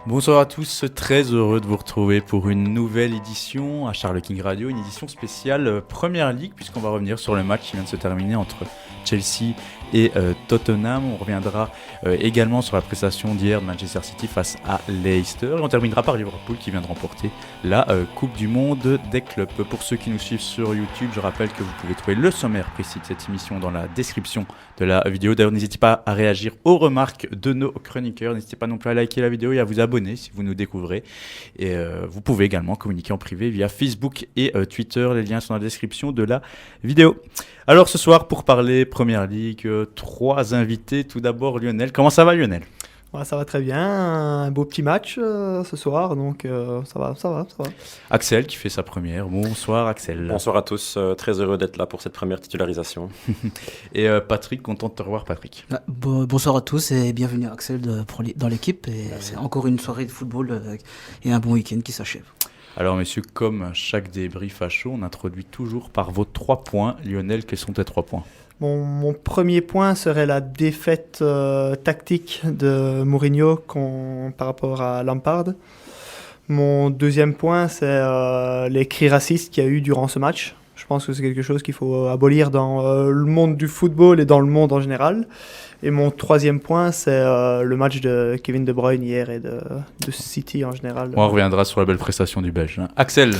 Bonsoir à tous, très heureux de vous retrouver pour une nouvelle édition à Charles King Radio, une édition spéciale Première Ligue, puisqu'on va revenir sur le match qui vient de se terminer entre Chelsea et Tottenham. On reviendra également sur la prestation d'hier de Manchester City face à Leicester. Et on terminera par Liverpool qui vient de remporter la Coupe du Monde des clubs. Pour ceux qui nous suivent sur YouTube, je rappelle que vous pouvez trouver le sommaire précis de cette émission dans la description de la vidéo. D'ailleurs, n'hésitez pas à réagir aux remarques de nos chroniqueurs. N'hésitez pas non plus à liker la vidéo et à vous abonner si vous nous découvrez. Et vous pouvez également communiquer en privé via Facebook et Twitter. Les liens sont dans la description de la vidéo. Alors ce soir, pour parler Première Ligue, 3 invités. Tout d'abord Lionel. Comment ça va Lionel ? Ouais, ça va très bien, un beau petit match ce soir, donc ça va. Axel qui fait sa première. Bonsoir Axel. Bonsoir à tous, très heureux d'être là pour cette première titularisation. Et Patrick, content de te revoir Patrick. Bonsoir à tous et bienvenue Axel dans l'équipe. Et c'est encore une soirée de football et un bon week-end qui s'achève. Alors messieurs, comme chaque débrief à chaud, on introduit toujours par vos 3 points. Lionel, quels sont tes 3 points ? Mon premier point serait la défaite tactique de Mourinho par rapport à Lampard. Mon deuxième point, c'est les cris racistes qu'il y a eu durant ce match. Je pense que c'est quelque chose qu'il faut abolir dans le monde du football et dans le monde en général. Et mon troisième point, c'est le match de Kevin De Bruyne hier et de City en général. On reviendra sur la belle prestation du Belge. Axel.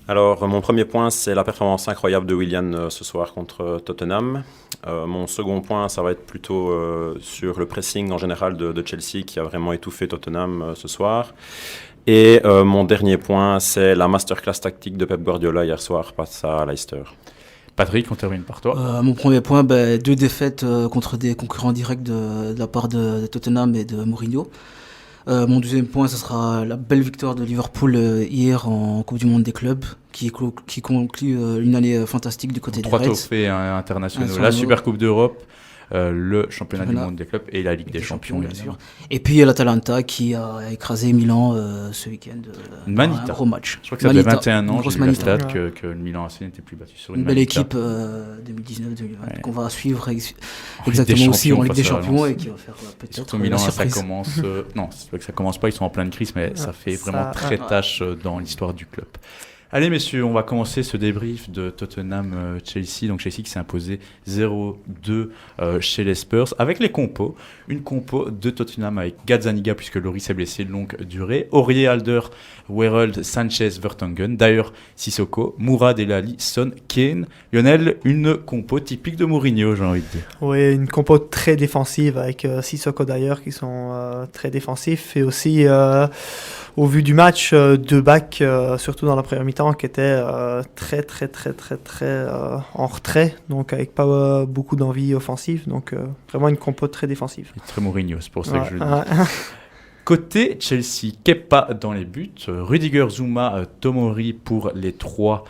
Alors, mon premier point, c'est la performance incroyable de Willian ce soir contre Tottenham. Mon second point, ça va être plutôt sur le pressing en général de Chelsea qui a vraiment étouffé Tottenham ce soir. Et mon dernier point, c'est la masterclass tactique de Pep Guardiola hier soir face à Leicester. Patrick, on termine par toi. Mon premier point, 2 défaites contre des concurrents directs de la part de Tottenham et de Mourinho. Mon deuxième point, ce sera la belle victoire de Liverpool hier en Coupe du Monde des clubs, qui conclut une année fantastique du côté des Reds. 3 trophées internationaux, la Super Coupe d'Europe, le championnat du monde des clubs et la Ligue des Champions, bien sûr. Et puis l'Atalanta qui a écrasé Milan ce week-end. Un gros match. Je crois que ça fait 21 ans, j'ai vu la stat que le Milan AC n'était plus battu sur une belle Manita. Équipe 2019-2020 qu'on va suivre exactement aussi en Ligue des Champions et qui va faire peut-être surtout Milan, ça surprise. commence. Non, c'est vrai que ça commence pas, ils sont en pleine crise, mais ça fait vraiment très tâche dans l'histoire du club. Allez messieurs, on va commencer ce débrief de Tottenham-Chelsea. Donc Chelsea qui s'est imposé 0-2 chez les Spurs avec les compos. Une compo de Tottenham avec Gazzaniga puisque Lloris est blessé de longue durée. Aurier, Alder, Wereld, Sanchez, Vertonghen. D'ailleurs Sissoko, Mourad, Elali, Son, Kane. Lionel, une compo typique de Mourinho, j'ai envie de dire. Oui, une compo très défensive avec Sissoko d'ailleurs qui sont très défensifs et aussi... au vu du match, 2 backs, surtout dans la première mi-temps, qui étaient très en retrait, donc avec pas beaucoup d'envie offensive. Donc vraiment une compo très défensive. C'est très Mourinho, c'est pour ça que je le dis. Côté Chelsea, Kepa dans les buts, Rudiger, Zouma, Tomori pour les 3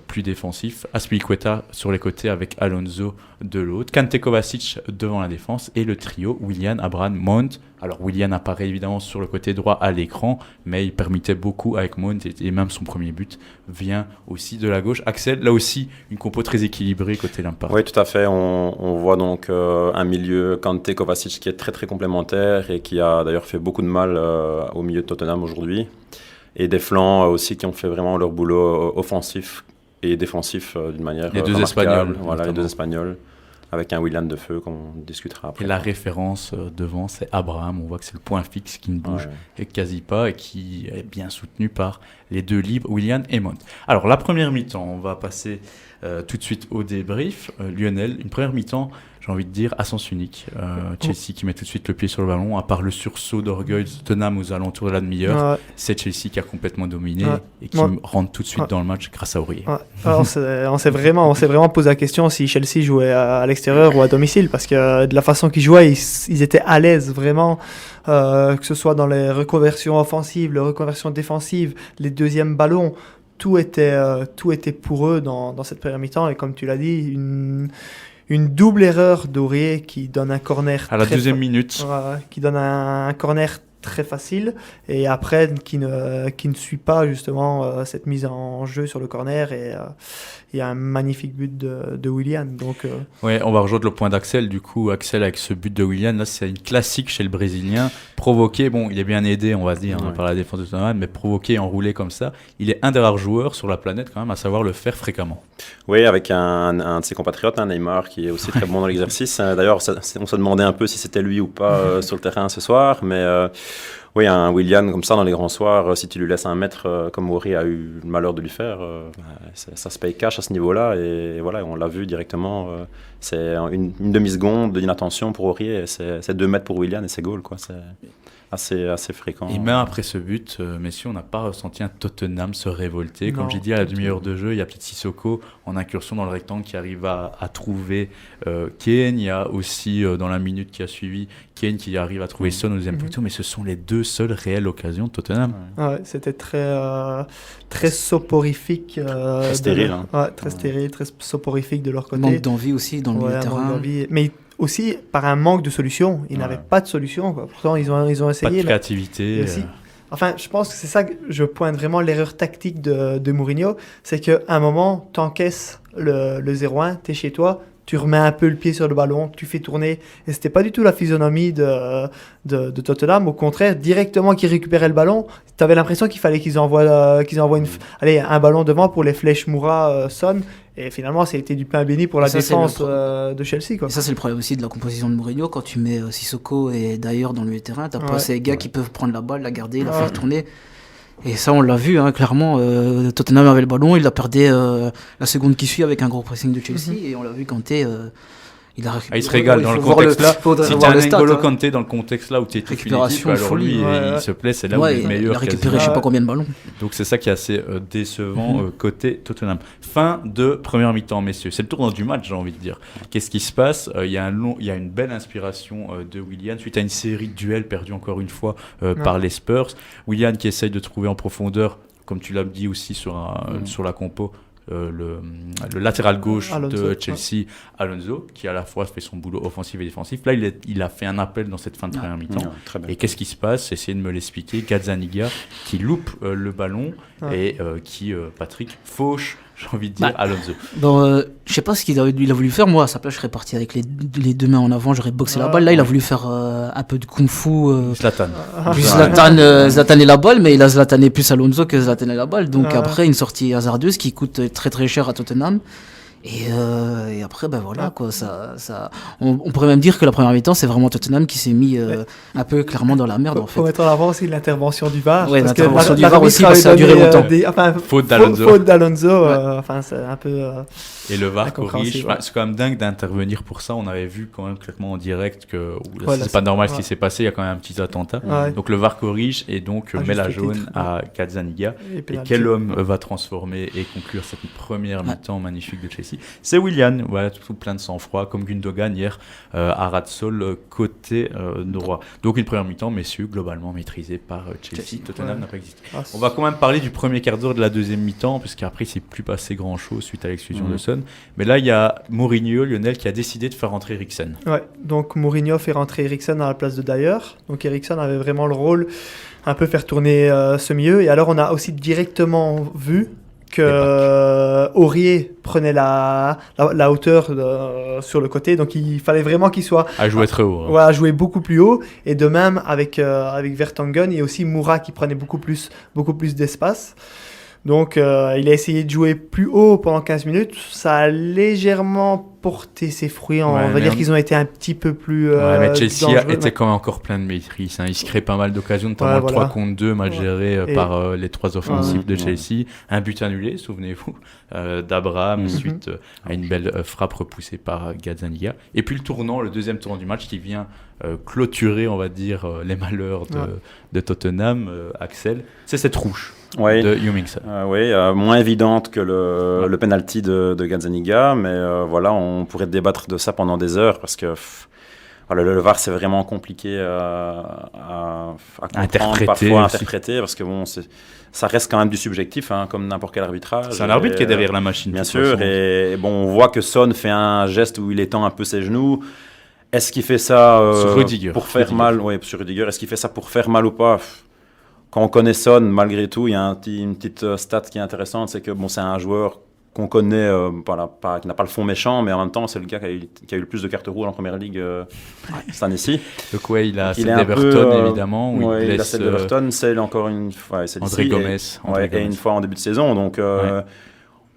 plus défensifs, Azpilicueta sur les côtés avec Alonso de l'autre, Kante, Kovacic devant la défense et le trio Willian, Abraham, Mount. Alors Willian apparaît évidemment sur le côté droit à l'écran, mais il permettait beaucoup avec Mount et même son premier but vient aussi de la gauche. Axel, là aussi une compo très équilibrée côté Lampard. Oui, tout à fait. On voit donc un milieu Kante, Kovacic qui est très complémentaire et qui a d'ailleurs fait beaucoup de mal au milieu de Tottenham aujourd'hui. Et des flancs aussi qui ont fait vraiment leur boulot offensif et défensif d'une manière les 2 remarquable. Espagnols. Voilà, les 2 Espagnols. Avec un Willian de feu qu'on discutera après. Et la référence devant, c'est Abraham. On voit que c'est le point fixe qui ne bouge quasi pas et qui est bien soutenu par les 2 libres, Willian et Mount. Alors, la première mi-temps, on va passer tout de suite au débrief. Lionel, une première mi-temps, j'ai envie de dire, à sens unique. Chelsea qui met tout de suite le pied sur le ballon, à part le sursaut d'orgueil de Tottenham aux alentours de la demi-heure. C'est Chelsea qui a complètement dominé et qui rentre tout de suite dans le match grâce à Aurier. On s'est vraiment posé la question si Chelsea jouait à l'extérieur ou à domicile, parce que de la façon qu'ils jouaient, ils étaient à l'aise vraiment, que ce soit dans les reconversions offensives, les reconversions défensives, les deuxièmes ballons. Tout était pour eux dans cette première mi-temps, et comme tu l'as dit, une double erreur d'Aurier qui donne un corner à la 2e minute, qui donne un corner très facile et après qui ne suit pas justement cette mise en jeu sur le corner et il y a un magnifique but de Willian. Donc, Ouais, on va rejoindre le point d'Axel. Du coup, Axel avec ce but de Willian, là c'est une classique chez le Brésilien. Provoqué, bon, il est bien aidé, on va se dire, par la défense de Tottenham, mais provoqué et enroulé comme ça, il est un des rares joueurs sur la planète quand même à savoir le faire fréquemment. Oui, avec un de ses compatriotes, Neymar, qui est aussi très bon dans l'exercice. D'ailleurs, on se demandait un peu si c'était lui ou pas sur le terrain ce soir, mais oui, un Willian comme ça dans les grands soirs, si tu lui laisses 1 mètre comme Mori a eu le malheur de lui faire, ça se paye cash à ce niveau-là. Et voilà, on l'a vu directement. C'est une demi-seconde d'inattention pour Aurier, c'est 2 mètres pour Willian et c'est goal, quoi. C'est assez fréquent. Et même après ce but, messieurs, on n'a pas ressenti un Tottenham se révolter. Comme j'ai dit, à la demi-heure de jeu, il y a peut-être Sissoko en incursion dans le rectangle qui arrive à trouver Kane. Il y a aussi, dans la minute qui a suivi, Kane qui arrive à trouver Son au deuxième poteau. Mais ce sont les 2 seules réelles occasions de Tottenham. Ouais, c'était très soporifique. Très stérile. Très stérile, très soporifique de leur côté. Manque d'envie aussi dans le milieu de terrain. Mais aussi par un manque de solution. Ils n'avaient pas de solution, quoi. Pourtant, ils ont essayé. Pas de créativité. Enfin, je pense que c'est ça que je pointe vraiment l'erreur tactique de Mourinho. C'est qu'à un moment, tu encaisses le 0-1, tu es chez toi, tu remets un peu le pied sur le ballon, tu fais tourner. Et c'était pas du tout la physionomie de Tottenham. Au contraire, directement qu'ils récupéraient le ballon, tu avais l'impression qu'il fallait qu'ils envoient un ballon devant pour les flèches Moura, Son. Et finalement, ça a été du pain béni pour la défense de Chelsea, quoi. Et ça, c'est le problème aussi de la composition de Mourinho. Quand tu mets Sissoko et d'ailleurs dans le milieu de terrain, tu n'as pas ces gars qui peuvent prendre la balle, la garder, la faire tourner. Et ça, on l'a vu, clairement. Tottenham avait le ballon, il l'a perdu la seconde qui suit avec un gros pressing de Chelsea. Et on l'a vu Kanté, il a récupéré. Il se régale dans le contexte-là. Si tu as un N'Golo Kanté dans le contexte-là où tu es définitif, alors lui, il se plaît, c'est là où il est meilleur. Il a récupéré je ne sais pas combien de ballons. Donc c'est ça qui est assez décevant côté Tottenham. Fin de première mi-temps, messieurs. C'est le tournant du match, j'ai envie de dire. Qu'est-ce qui se passe ? Il y a une belle inspiration de Willian suite à une série de duels perdus encore une fois par les Spurs. Willian qui essaye de trouver en profondeur, comme tu l'as dit aussi sur la compo, le latéral gauche de Chelsea, Alonso, qui à la fois fait son boulot offensif et défensif. Là, il a fait un appel dans cette fin de première mi-temps. Et qu'est-ce qui se passe ? Essayez de me l'expliquer. Gazzaniga qui loupe le ballon et qui, Patrick, fauche, j'ai envie de dire, Alonso. Je sais pas ce qu'il a voulu faire. Moi, à sa place, je serais parti avec les 2 mains en avant, j'aurais boxé la balle. Là, il a voulu faire un peu de kung-fu. Zlatan. Zlatan et la balle, mais il a Zlatané plus Alonso que Zlatan et la balle. Donc après, une sortie hasardeuse qui coûte très très cher à Tottenham. Et après, voilà, quoi, on pourrait même dire que la première mi-temps, c'est vraiment Tottenham qui s'est mis un peu clairement dans la merde, en fait. Faut mettre en avant aussi l'intervention du VAR. Ouais, l'intervention du VAR aussi, parce que ça a duré longtemps. Faute d'Alonso. C'est un peu... Et le VAR corrige. C'est quand même dingue d'intervenir pour ça. On avait vu quand même clairement en direct que c'est pas normal ce qui s'est passé. Il y a quand même un petit attentat. Donc le VAR corrige et donc met la jaune à Gazzaniga. Et quel homme va transformer et conclure cette première mi-temps magnifique de Chelsea ? C'est Willian, voilà, tout plein de sang-froid, comme Gundogan hier à Radsol, côté droit. Donc une première mi-temps, messieurs, globalement maîtrisée par Chelsea. Tottenham n'a pas existé. On va quand même parler du premier quart d'heure de la deuxième mi-temps, puisqu'après il ne s'est plus passé grand-chose suite à l'exclusion de Son. Mais là, il y a Mourinho, Lionel, qui a décidé de faire rentrer Eriksen. Ouais, donc Mourinho fait rentrer Eriksen à la place de Dyer. Donc Eriksen avait vraiment le rôle un peu faire tourner ce milieu. Et alors on a aussi directement vu que Aurier prenait la hauteur sur le côté, donc il fallait vraiment qu'il soit à jouer très haut. À jouer beaucoup plus haut, et de même avec Vertonghen et aussi Moura qui prenait beaucoup plus d'espace. Donc il a essayé de jouer plus haut pendant 15 minutes, ça a légèrement porté ses fruits, on va dire qu'ils ont été un petit peu plus mais Chelsea était quand même encore plein de maîtrise, il se crée pas mal d'occasions, notamment le 3 contre 2 mal géré par les 3 offensifs de Chelsea, un but annulé, souvenez-vous, d'Abraham suite à une belle frappe repoussée par Gazzaniga, et puis le deuxième tournant du match qui vient clôturer, on va dire, les malheurs de Tottenham, Axel, c'est cette rouge de Heung-min Son. Moins évidente que le penalty de Gazzaniga, mais voilà, on pourrait débattre de ça pendant des heures parce que le VAR c'est vraiment compliqué à comprendre, parfois interpréter, parce que ça reste quand même du subjectif, comme n'importe quel arbitrage. C'est un arbitre qui est derrière la machine. Bien sûr, et on voit que Son fait un geste où il étend un peu ses genoux. Est-ce qu'il fait ça Sur Rudiger. pour faire mal? Oui, sur Rudiger. Est-ce qu'il fait ça pour faire mal ou pas? Quand on connaît Son, malgré tout, il y a une petite stat qui est intéressante, c'est que bon, c'est un joueur qu'on connaît, qui n'a pas le fond méchant, mais en même temps, c'est le gars qui a eu le plus de cartes rouges en première ligue cette année-ci. Donc ouais, il a Il celle est un d'Everton, peu, évidemment. Où ouais, il il a laisse, celle d'Everton, celle encore une fois. André Gomez. Et une fois en début de saison. Donc,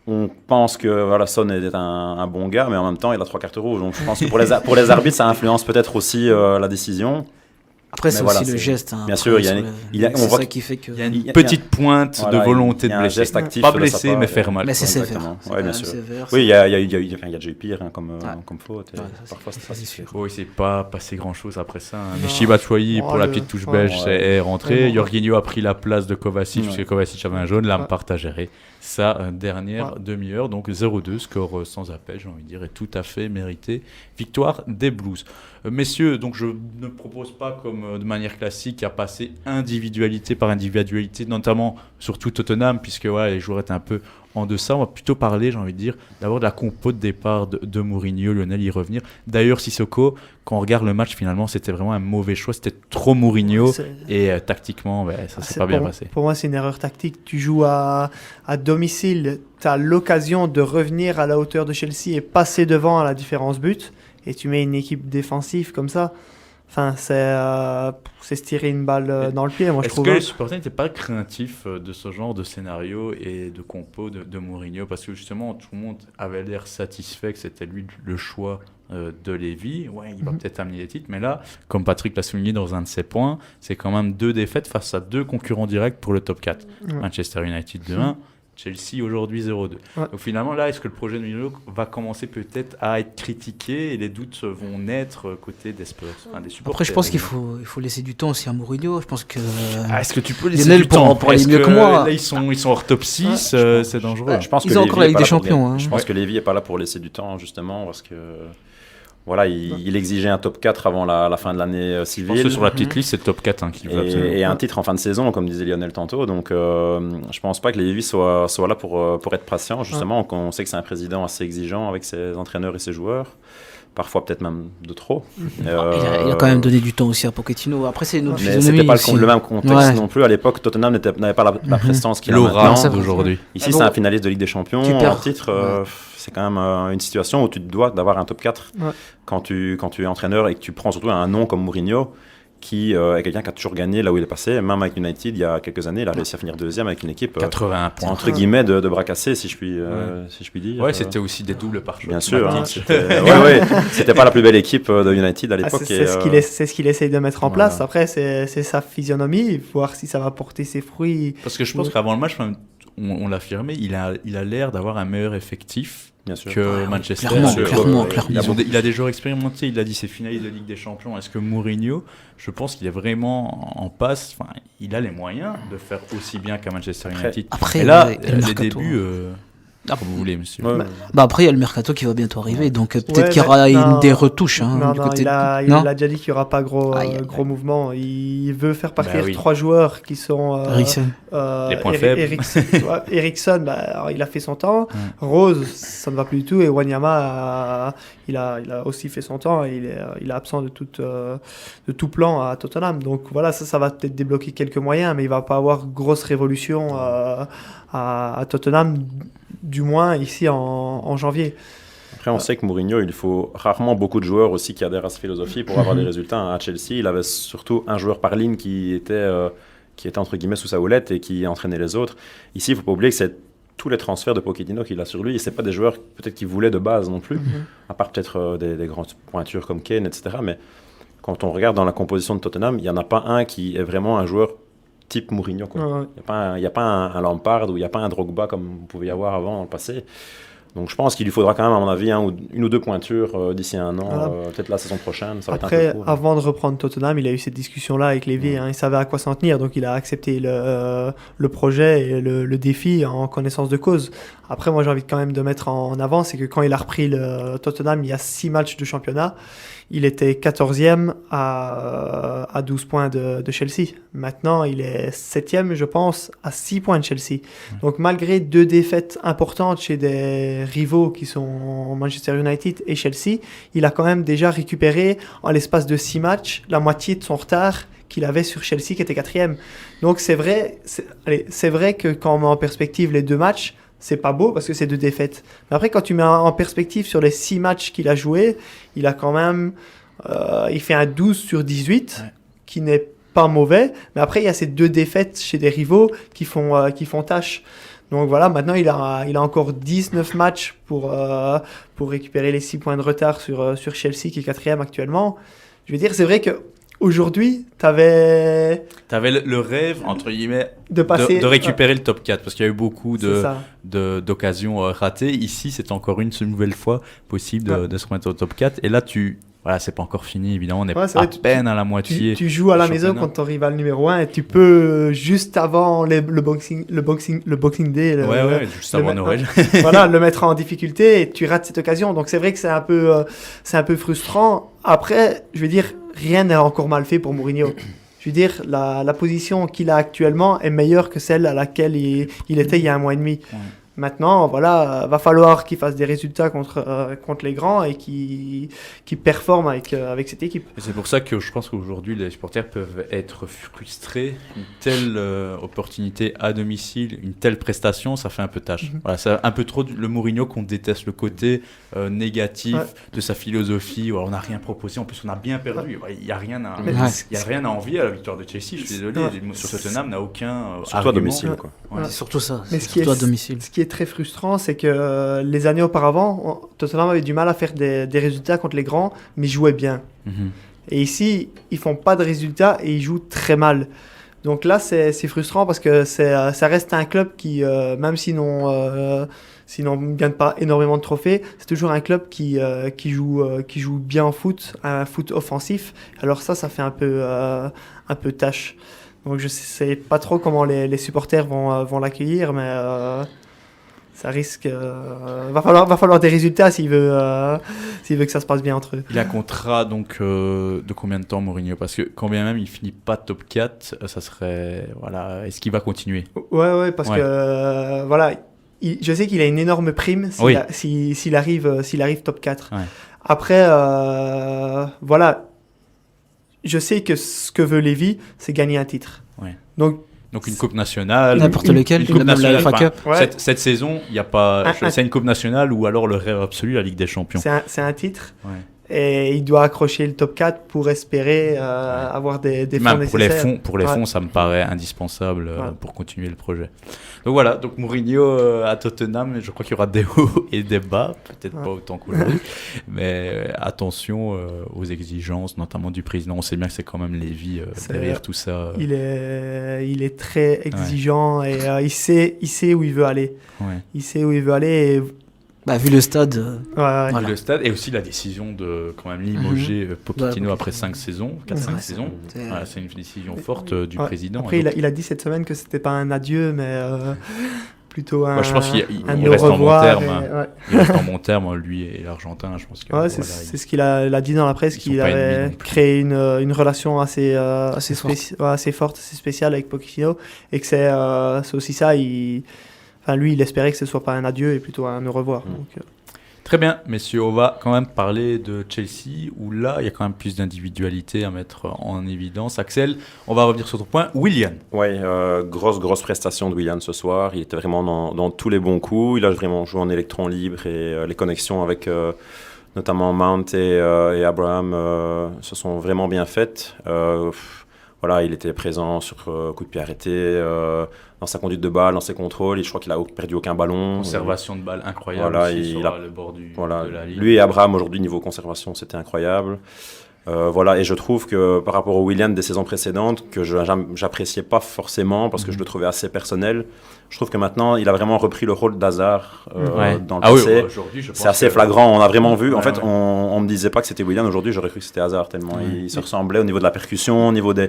on pense que voilà, Son est un bon gars, mais en même temps, il a 3 cartes rouges. Donc, je pense que pour les arbitres, ça influence peut-être aussi la décision. Après, c'est voilà, aussi le geste. Hein, bien sûr, on voit ça qui fait que. Il y a une petite pointe de volonté de blesser. Geste actif pas blesser, mais faire mal. Mais c'est sévère. Oui, bien sûr. Sévère, oui, il y a déjà eu pire comme faute. Parfois, c'est sûr. Oui, c'est pas passé grand-chose après ça. Michi Batshuayi, pour la petite touche belge, est rentré. Jorginho a pris la place de Kovacic, puisque Kovacic avait un jaune. Lampard a géré sa dernière demi-heure. Donc 0-2, score sans appel, j'ai envie de dire, est tout à fait mérité. Victoire des Blues. Messieurs, donc je ne propose pas comme de manière classique à passer individualité par individualité, notamment surtout Tottenham, puisque les joueurs étaient un peu en deçà. On va plutôt parler, j'ai envie de dire, d'abord de la compo de départ de Mourinho, Lionel y revenir. D'ailleurs, Sissoko, quand on regarde le match, finalement, c'était vraiment un mauvais choix. C'était trop Mourinho et tactiquement, ça s'est pas bien passé. Pour moi, c'est une erreur tactique. Tu joues à domicile, tu as l'occasion de revenir à la hauteur de Chelsea et passer devant à la différence but. Et tu mets une équipe défensive comme ça. Enfin, c'est se tirer une balle dans le pied, moi je trouve. Est-ce que les supporters n'étaient pas craintifs de ce genre de scénario et de compo de Mourinho? Parce que justement, tout le monde avait l'air satisfait que c'était lui le choix de Lévy. Ouais, il va peut-être amener les titres, mais là, comme Patrick l'a souligné dans un de ses points, c'est quand même 2 défaites face à 2 concurrents directs pour le top 4. Manchester United 2-1. Chelsea aujourd'hui 0-2. Donc finalement là, est-ce que le projet de Mourinho va commencer peut-être à être critiqué et les doutes vont naître côté des Spurs, des supporters? Après, je pense qu'il faut laisser du temps aussi à Mourinho. Je pense que est-ce que tu peux laisser du temps pour aller mieux que moi? Là, ils sont hors top 6, c'est dangereux. Je pense ils ont encore la Ligue des Champions. Je pense que Lévy est pas là pour laisser du temps justement parce que voilà, il exigeait un top 4 avant la fin de l'année civile. Je pense que sur la petite liste, c'est le top 4 qu'il veut absolument. Et un titre en fin de saison, comme disait Lionel tantôt. Donc, je pense pas que Lévy soit là pour être patient. Justement, on sait que c'est un président assez exigeant avec ses entraîneurs et ses joueurs. Parfois, peut-être même de trop. Il a quand même donné du temps aussi à Pochettino. Après, c'est une autre physionomie. Mais c'était pas le même contexte non plus. À l'époque, Tottenham n'avait pas la prestance qu'il a maintenant. D'aujourd'hui. Ici, c'est un finaliste de Ligue des Champions. En titre, c'est quand même une situation où tu te dois d'avoir un top 4 quand tu es entraîneur et que tu prends surtout un nom comme Mourinho, qui est quelqu'un qui a toujours gagné là où il est passé. Même avec United, il y a quelques années, il a réussi à finir deuxième avec une équipe 81 points. Entre guillemets de bras cassés, si je puis dire. Ouais, c'était aussi des doubles par choix. Bien sûr. C'était pas la plus belle équipe de United à l'époque. C'est ce qu'il essaye de mettre en place. Après, c'est sa physionomie, voir si ça va porter ses fruits. Parce que je pense qu'avant le match, on l'affirmait, il a l'air d'avoir un meilleur effectif que Manchester. Clairement. Il a des joueurs expérimentés, il a dit c'est finaliste de Ligue des Champions. Est-ce que Mourinho, je pense qu'il est vraiment en passe, il a les moyens de faire aussi bien qu'à Manchester United. Après, et là, les débuts... comme vous voulez, monsieur. Après, il y a le mercato qui va bientôt arriver, donc peut-être qu'il y aura des retouches. Il a déjà dit qu'il n'y aura pas gros mouvement. Il veut faire partir 3 joueurs qui sont... les points faibles. Eriksen, il a fait son temps. Rose, ça ne va plus du tout. Et Wanyama, il a aussi fait son temps. Et il est absent de tout plan à Tottenham. Donc voilà, ça va peut-être débloquer quelques moyens, mais il ne va pas avoir grosse révolution à Tottenham, du moins ici en janvier. Après, on sait que Mourinho, il faut rarement beaucoup de joueurs aussi qui adhèrent à cette philosophie pour avoir des résultats. À Chelsea, il avait surtout un joueur par ligne qui était entre guillemets sous sa houlette et qui entraînait les autres. Ici, il ne faut pas oublier que c'est tous les transferts de Pochettino qu'il a sur lui, et ce n'est pas des joueurs peut-être qu'il voulait de base non plus, à part peut-être des grandes pointures comme Kane, etc. Mais quand on regarde dans la composition de Tottenham, il n'y en a pas un qui est vraiment un joueur type Mourinho. Il n'y a pas un Lampard ou il n'y a pas un Drogba comme vous pouvez y avoir avant dans le passé. Donc je pense qu'il lui faudra quand même, à mon avis, une ou deux pointures d'ici un an, peut-être la saison prochaine. Ça va Après, être un peu court, avant de reprendre Tottenham, il a eu cette discussion-là avec Lévy. Il savait à quoi s'en tenir, donc il a accepté le projet et le défi en connaissance de cause. Après, moi j'ai envie quand même de mettre en avant, c'est que quand il a repris le Tottenham, il y a 6 matchs de championnat. Il était 14e à 12 points de Chelsea. Maintenant, il est 7e, je pense, à 6 points de Chelsea. Donc, malgré 2 défaites importantes chez des rivaux qui sont Manchester United et Chelsea, il a quand même déjà récupéré en l'espace de 6 matchs la moitié de son retard qu'il avait sur Chelsea qui était 4e. Donc c'est vrai que quand on met en perspective les 2 matchs, c'est pas beau parce que c'est 2 défaites. Mais après, quand tu mets en perspective sur les 6 matchs qu'il a joués, il a quand même il fait un 12 sur 18 qui n'est pas mauvais. Mais après, il y a ces 2 défaites chez des rivaux qui font tâche. Donc voilà, maintenant il a encore 19 matchs pour récupérer les 6 points de retard sur Chelsea qui est 4e actuellement. Je veux dire, c'est vrai qu'aujourd'hui, t'avais le rêve, entre guillemets, de récupérer le top 4, parce qu'il y a eu beaucoup d'occasions ratées. Ici, c'est encore une nouvelle fois possible de se remettre au top 4. Et là, voilà, c'est pas encore fini, évidemment, on est à peine à la moitié. Tu joues à la maison contre ton rival numéro 1 et tu peux, juste avant le Boxing Day, juste avant Noël. Voilà, le mettre en difficulté et tu rates cette occasion. Donc c'est vrai que c'est un peu frustrant. Après, je veux dire, rien n'est encore mal fait pour Mourinho. Je veux dire, la position qu'il a actuellement est meilleure que celle à laquelle il était il y a 1 mois et demi. Ouais. Maintenant, voilà, va falloir qu'il fasse des résultats contre les grands et qu'il performe avec cette équipe. Et c'est pour ça que je pense qu'aujourd'hui, les supporters peuvent être frustrés. Une telle opportunité à domicile, une telle prestation, ça fait un peu tâche. Voilà, c'est un peu trop le Mourinho qu'on déteste, le côté négatif de sa philosophie. Alors, on n'a rien proposé, en plus on a bien perdu. Il n'y a rien à envier à la victoire de Chelsea, je suis désolé. Sur Tottenham n'a aucun surtout à domicile, quoi. Ouais. Surtout ça, mais surtout à domicile. Ce qui est très frustrant, c'est que les années auparavant, Tottenham avait du mal à faire des résultats contre les grands, mais jouait bien. Et ici, ils font pas de résultats et ils jouent très mal. Donc là, c'est frustrant parce que ça reste un club qui, même s'ils n'ont gagne pas énormément de trophées, c'est toujours un club qui joue bien en foot, un foot offensif. Alors ça fait un peu tâche. Donc je sais pas trop comment les supporters vont l'accueillir, mais ça risque. Va falloir des résultats s'il veut que ça se passe bien entre eux. Il a un contrat donc de combien de temps, Mourinho? Parce que quand bien même il finit pas top 4, ça serait voilà. Est-ce qu'il va continuer? Ouais, parce que voilà. Je sais qu'il a une énorme prime s'il arrive top 4. Ouais. Après, voilà. Je sais que ce que veut Lévy, c'est gagner un titre. Ouais. Donc une coupe nationale. N'importe lequel, une coupe nationale. La FA Cup. Cette saison, il n'y a pas. C'est une coupe nationale ou alors le rêve absolu, la Ligue des Champions. C'est un titre. Ouais. Et il doit accrocher le top 4 pour espérer avoir des fonds nécessaires. Pour les fonds, ça me paraît indispensable pour continuer le projet. Donc voilà, donc Mourinho à Tottenham, je crois qu'il y aura des hauts et des bas, peut-être pas autant qu'aujourd'hui, mais attention aux exigences, notamment du président. On sait bien que c'est quand même Lévy derrière tout ça. Il est très exigeant et il sait où il veut aller. Ouais. Il sait où il veut aller. Vu le stade. Vu le stade et aussi la décision de quand même limoger Pochettino après 5 saisons, 4-5 saisons. Voilà, c'est une décision forte du président. Après, il a dit cette semaine que c'était pas un adieu, mais plutôt un. Je pense qu'il reste en bon terme. Il reste en bon terme, lui et l'Argentin. Je pense que. C'est ce qu'il a dit dans la presse, qu'il avait créé une relation assez forte, assez spéciale avec Pochettino, et que c'est aussi ça. Lui, il espérait que ce ne soit pas un adieu et plutôt un au revoir. Donc, Très bien, messieurs, on va quand même parler de Chelsea, où là, il y a quand même plus d'individualité à mettre en évidence. Axel, on va revenir sur ton point. Willian. Oui, grosse prestation de Willian ce soir. Il était vraiment dans tous les bons coups. Il a vraiment joué en électron libre et les connexions avec notamment Mount et Abraham se sont vraiment bien faites. Voilà, il était présent sur coup de pied arrêté, dans sa conduite de balle, dans ses contrôles. Je crois qu'il n'a perdu aucun ballon. Conservation de balle incroyable voilà, aussi sur le bord de la ligne. Lui et Abraham, aujourd'hui, niveau conservation, c'était incroyable. Voilà, et je trouve que par rapport au Willian des saisons précédentes, que j'appréciais pas forcément parce que je le trouvais assez personnel, je trouve que maintenant il a vraiment repris le rôle d'Hazard dans le passé. Oui, c'est assez flagrant, on a vraiment vu. En fait, on me disait pas que c'était Willian, aujourd'hui j'aurais cru que c'était Hazard tellement il se ressemblait au niveau de la percussion, au niveau des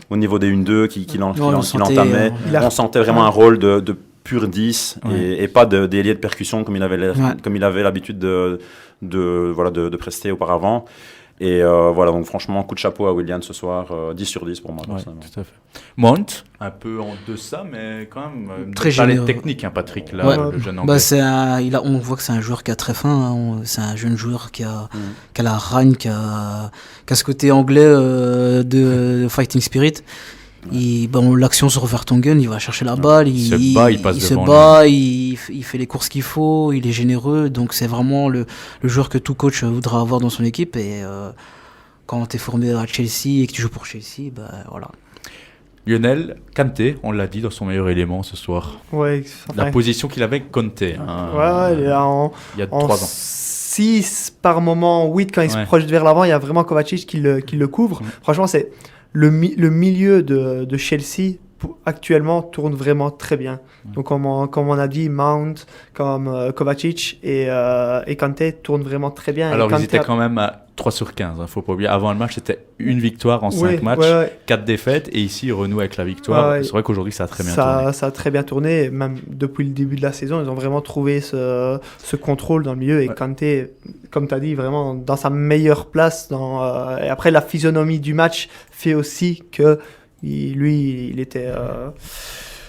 1-2 qu'il entamait. On sentait vraiment un rôle de pur 10 et pas d'ailier de percussion comme il avait l'habitude de prester auparavant. Et voilà, donc franchement, coup de chapeau à Willian ce soir, 10 sur 10 pour moi. Ouais, Personnellement. tout à fait. Mount, un peu en deçà, mais quand même Très talent généreux. technique, hein, Patrick, là, Ouais. le jeune anglais. On voit que c'est un joueur qui a très faim. C'est un jeune joueur qui a la rage, qui a ce côté anglais de fighting spirit. L'action sur Vertonghen, il va chercher la balle, il se bat, il passe se devant bat, il fait les courses qu'il faut, il est généreux. Donc c'est vraiment le joueur que tout coach voudra avoir dans son équipe. Et quand tu es formé à Chelsea et que tu joues pour Chelsea, voilà. Lionel, Kanté, on l'a dit, dans son meilleur élément ce soir. Ouais, La position qu'il avait avec Conte, il est là il y a 3 ans. 6 par moment, 8 quand il se Ouais. projette vers l'avant, il y a vraiment Kovacic qui le couvre. Franchement, c'est le milieu de Chelsea actuellement tourne vraiment très bien. Donc comme on a dit, Mount, comme Kovacic et Kanté tournent vraiment très bien. Alors et Kanté ils étaient quand même à 3 sur 15, faut pas oublier. Avant le match, c'était une victoire en 5 Ouais, matchs, ouais. 4 défaites, et ici ils renouent avec la victoire. Ouais. C'est vrai qu'aujourd'hui ça a très bien tourné. Ça a très bien tourné, même depuis le début de la saison, ils ont vraiment trouvé ce contrôle dans le milieu. Et Kanté, comme tu as dit, vraiment dans sa meilleure place. Et après, la physionomie du match fait aussi que il était...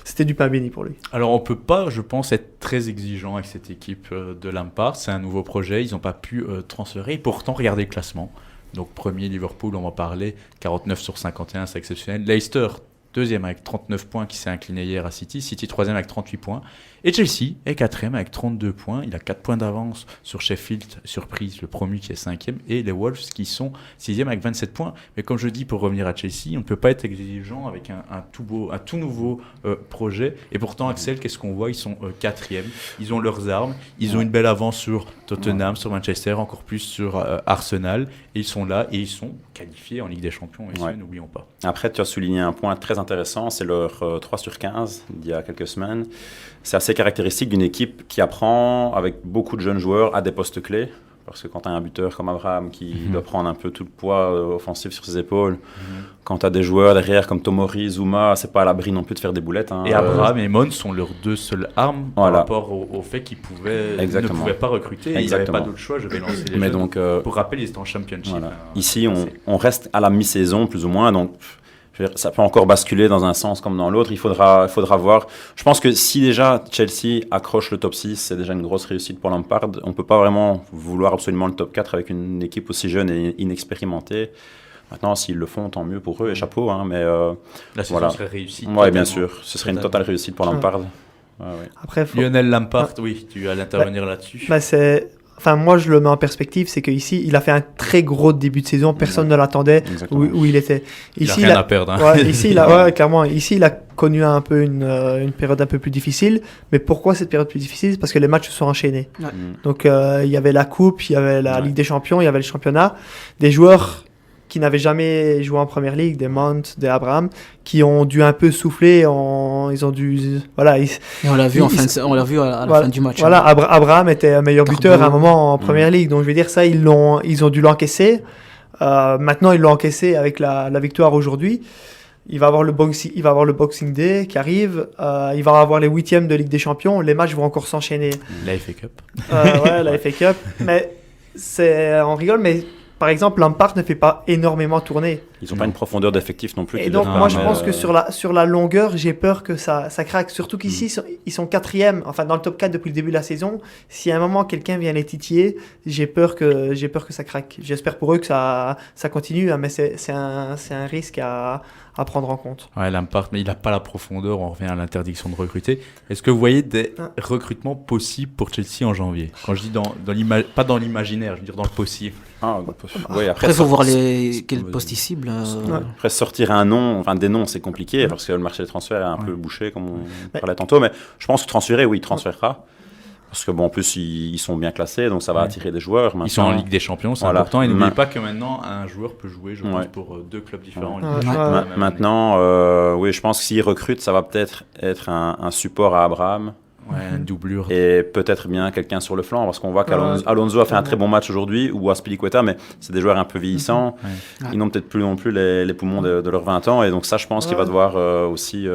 c'était du pain béni pour lui. Alors on peut pas, je pense, être très exigeant avec cette équipe de Lampard. C'est un nouveau projet, ils n'ont pas pu transférer. Et pourtant, regardez le classement. Donc premier Liverpool, on va parler, 49 sur 51, c'est exceptionnel. Leicester, deuxième avec 39 points, qui s'est incliné hier à City. City, troisième avec 38 points. Et Chelsea est quatrième avec 32 points. Il a 4 points d'avance sur Sheffield, surprise, le promu qui est cinquième. Et les Wolves qui sont sixième avec 27 points. Mais comme je dis, pour revenir à Chelsea, on ne peut pas être exigeant avec un tout nouveau projet. Et pourtant, Axel, qu'est-ce qu'on voit? Ils sont quatrième. Ils ont leurs armes. Ils ont une belle avance sur Tottenham, sur Manchester, encore plus sur Arsenal. Et ils sont là et ils sont qualifiés en Ligue des Champions. Et ça, n'oublions pas. Après, tu as souligné un point très intéressant, c'est leur 3 sur 15 d'il y a quelques semaines. C'est assez caractéristique d'une équipe qui apprend avec beaucoup de jeunes joueurs à des postes clés. Parce que quand tu as un buteur comme Abraham qui doit prendre un peu tout le poids offensif sur ses épaules, quand tu as des joueurs derrière comme Tomori, Zouma, c'est pas à l'abri non plus de faire des boulettes. Hein. Et Abraham et Mon sont leurs deux seules armes par rapport au fait qu'ils ne pouvaient pas recruter. Ils n'avaient pas d'autre choix, je vais lancer les jeunes. Donc, pour rappel, ils étaient en Championship. Voilà. Ici, on reste à la mi-saison plus ou moins, donc ça peut encore basculer dans un sens comme dans l'autre. Il faudra voir. Je pense que si déjà Chelsea accroche le top 6, c'est déjà une grosse réussite pour Lampard. On ne peut pas vraiment vouloir absolument le top 4 avec une équipe aussi jeune et inexpérimentée. Maintenant, s'ils le font, tant mieux pour eux et chapeau. Hein, mais la saison serait réussie. Oui, bien sûr. Ce serait une totale réussite pour Lampard. Après, Lionel Lampard, oui, tu allais intervenir là-dessus. Moi, je le mets en perspective, c'est qu'ici, il a fait un très gros début de saison. Personne ne l'attendait où il était. Ici, il a rien à perdre. Hein. Ouais, ici, clairement, ici, il a connu un peu une période un peu plus difficile. Mais pourquoi cette période plus difficile? C'est parce que les matchs se sont enchaînés. Ouais. Donc, il y avait la Coupe, il y avait la Ligue des Champions, il y avait le championnat. Des joueurs qui n'avaient jamais joué en Première Ligue, des Mount, des Abraham, qui ont dû un peu souffler, ils ont dû... Voilà, et on l'a vu, à la fin du match. Voilà, Abraham était meilleur buteur à un moment en Première Ligue, donc je veux dire ça, ils ont dû l'encaisser. Maintenant, ils l'ont encaissé avec la victoire aujourd'hui. Il va avoir le Boxing Day qui arrive, il va avoir les 8e de Ligue des Champions, les matchs vont encore s'enchaîner. La FA Cup. La FA Cup, mais on rigole, mais... Par exemple, Lampard ne fait pas énormément tourner. Ils n'ont pas une profondeur d'effectif non plus. Et donc, moi, je pense que sur la longueur, j'ai peur que ça craque. Surtout qu'ici, ils sont 4e, enfin dans le top 4 depuis le début de la saison. Si à un moment, quelqu'un vient les titiller, j'ai peur que ça craque. J'espère pour eux que ça continue, mais c'est un risque à prendre en compte. Ouais, Lampard, mais il n'a pas la profondeur. On revient à l'interdiction de recruter. Est-ce que vous voyez des recrutements possibles pour Chelsea en janvier? Quand je dis pas dans l'imaginaire, je veux dire dans le possible. Oui, après, il faut voir quel poste il cible. Après, sortir un nom, des noms, c'est compliqué parce que le marché des transferts est un peu bouché, comme on parlait tantôt. Mais je pense que transférer, oui, il transférera. Parce que en plus, ils sont bien classés, donc ça va attirer des joueurs. Maintenant, ils sont en Ligue des Champions, c'est important. Et n'oubliez pas que maintenant, un joueur peut jouer, je pense, pour 2 clubs différents. Maintenant, oui, je pense que s'ils recrutent, ça va peut-être être un support à Abraham. Ouais, une doublure. Et peut-être bien quelqu'un sur le flanc, parce qu'on voit qu'Alonso a fait un très bon match aujourd'hui, ou Azpilicueta, mais c'est des joueurs un peu vieillissants. Ils n'ont peut-être plus non plus les poumons de leurs 20 ans, et donc ça, je pense qu'il va devoir aussi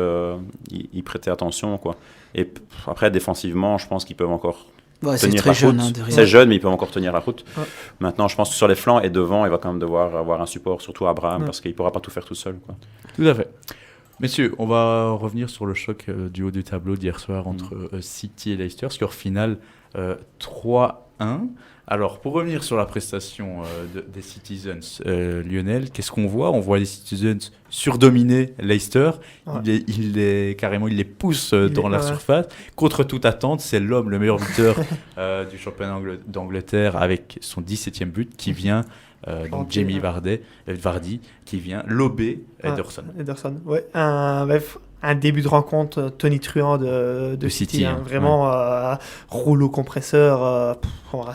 y prêter attention, quoi. Et après, défensivement, je pense qu'ils peuvent encore Ouais, c'est tenir très la jeune, route. derrière. C'est jeune, mais il peut encore tenir la route. Ouais. Maintenant, je pense que sur les flancs et devant, il va quand même devoir avoir un support, surtout Abraham, Ouais. parce qu'il ne pourra pas tout faire tout seul, quoi. Tout à fait. Messieurs, on va revenir sur le choc du haut du tableau d'hier soir entre City et Leicester, score final 3-1. Alors, pour revenir sur la prestation des Citizens, Lionel, qu'est-ce qu'on voit ? On voit les Citizens surdominer Leicester. Ouais. Il les pousse dans la surface. Contre toute attente, c'est l'homme, le meilleur buteur du championnat d'Angleterre avec son 17e but qui vient, donc Jamie Vardy, qui vient lober Ederson. Ederson, ouais. Un début de rencontre tonitruant de City. Hein. Vraiment, rouleau compresseur.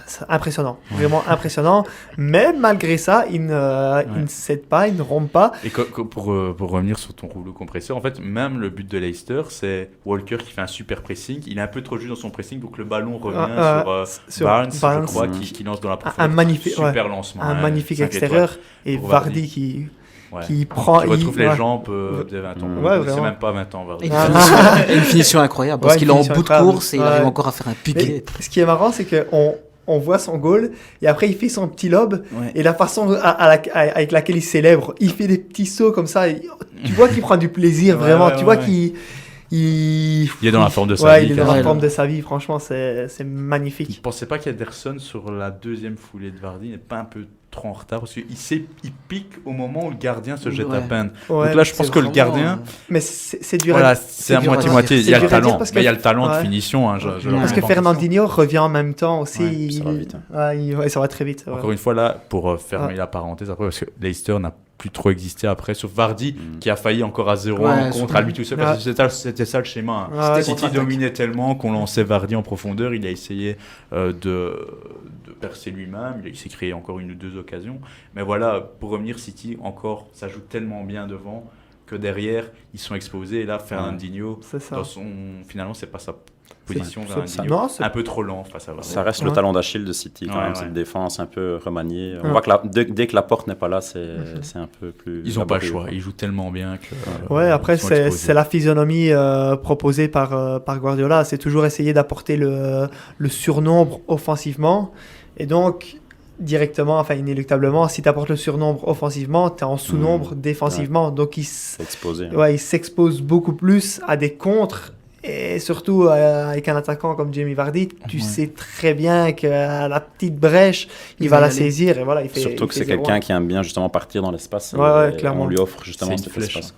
C'est impressionnant. Vraiment impressionnant. Mais malgré ça, il ne cède pas, il ne rompt pas. Et pour revenir sur ton rouleau compresseur, en fait, même le but de Leicester, c'est Walker qui fait un super pressing. Il est un peu trop juste dans son pressing, donc le ballon revient sur Barnes, je crois, qui lance dans la profondeur. Un magnifique, super lancement. Un magnifique extérieur. Et Vardy qui prend... Qui retrouve les jambes de 20 ans. Ouais, c'est même pas 20 ans, Vardy. Une finition incroyable, parce qu'il est en bout de course et il arrive encore à faire un piqué. Ce qui est marrant, c'est qu'on voit son goal et après il fait son petit lob et la façon avec laquelle il célèbre, il fait des petits sauts comme ça. Tu vois qu'il prend du plaisir, vraiment. Tu vois qu'il... Il est dans la forme de sa vie. Il est dans la forme de sa vie, franchement, c'est magnifique. Je ne pensais pas qu'Ederson, sur la deuxième foulée de Vardy, n'est pas un peu trop en retard, parce qu'il pique au moment où le gardien se jette à peine. Donc là, je pense que le gardien... Mais c'est dur voilà, c'est à moitié-moitié. Il y a le talent, mais il y a le talent de finition. Parce que Fernandinho revient en même temps aussi. Ça va vite. Ça va très vite. Encore une fois, là, pour fermer la parenthèse, après, parce que Leicester n'a plus trop existé après, sauf Vardy qui a failli encore à 0 contre à lui tout seul, parce que c'était ça le schéma. City dominait tellement qu'on lançait Vardy en profondeur, il a essayé de percer lui-même, il s'est créé encore une ou deux occasions, mais voilà, pour revenir, City encore, ça joue tellement bien devant que derrière, ils sont exposés, et là, Fernandinho, finalement, c'est pas sa position, un peu trop lent face à Vardy. Ça reste le talon d'Achille de City, quand même, cette défense un peu remaniée. On voit que dès que la porte n'est pas là, c'est un peu plus... Ils n'ont pas le choix, ils jouent tellement bien que... après, c'est la physionomie proposée par Guardiola, c'est toujours essayer d'apporter le surnombre offensivement, et donc... directement, enfin inéluctablement, si tu apportes le surnombre offensivement, tu es en sous-nombre défensivement. Donc il s'expose beaucoup plus à des contres. Et surtout avec un attaquant comme Jamie Vardy, tu sais très bien qu'à la petite brèche, il va la saisir. Et voilà, il fait, surtout que c'est quelqu'un qui aime bien justement partir dans l'espace. Clairement. On lui offre justement cet espace.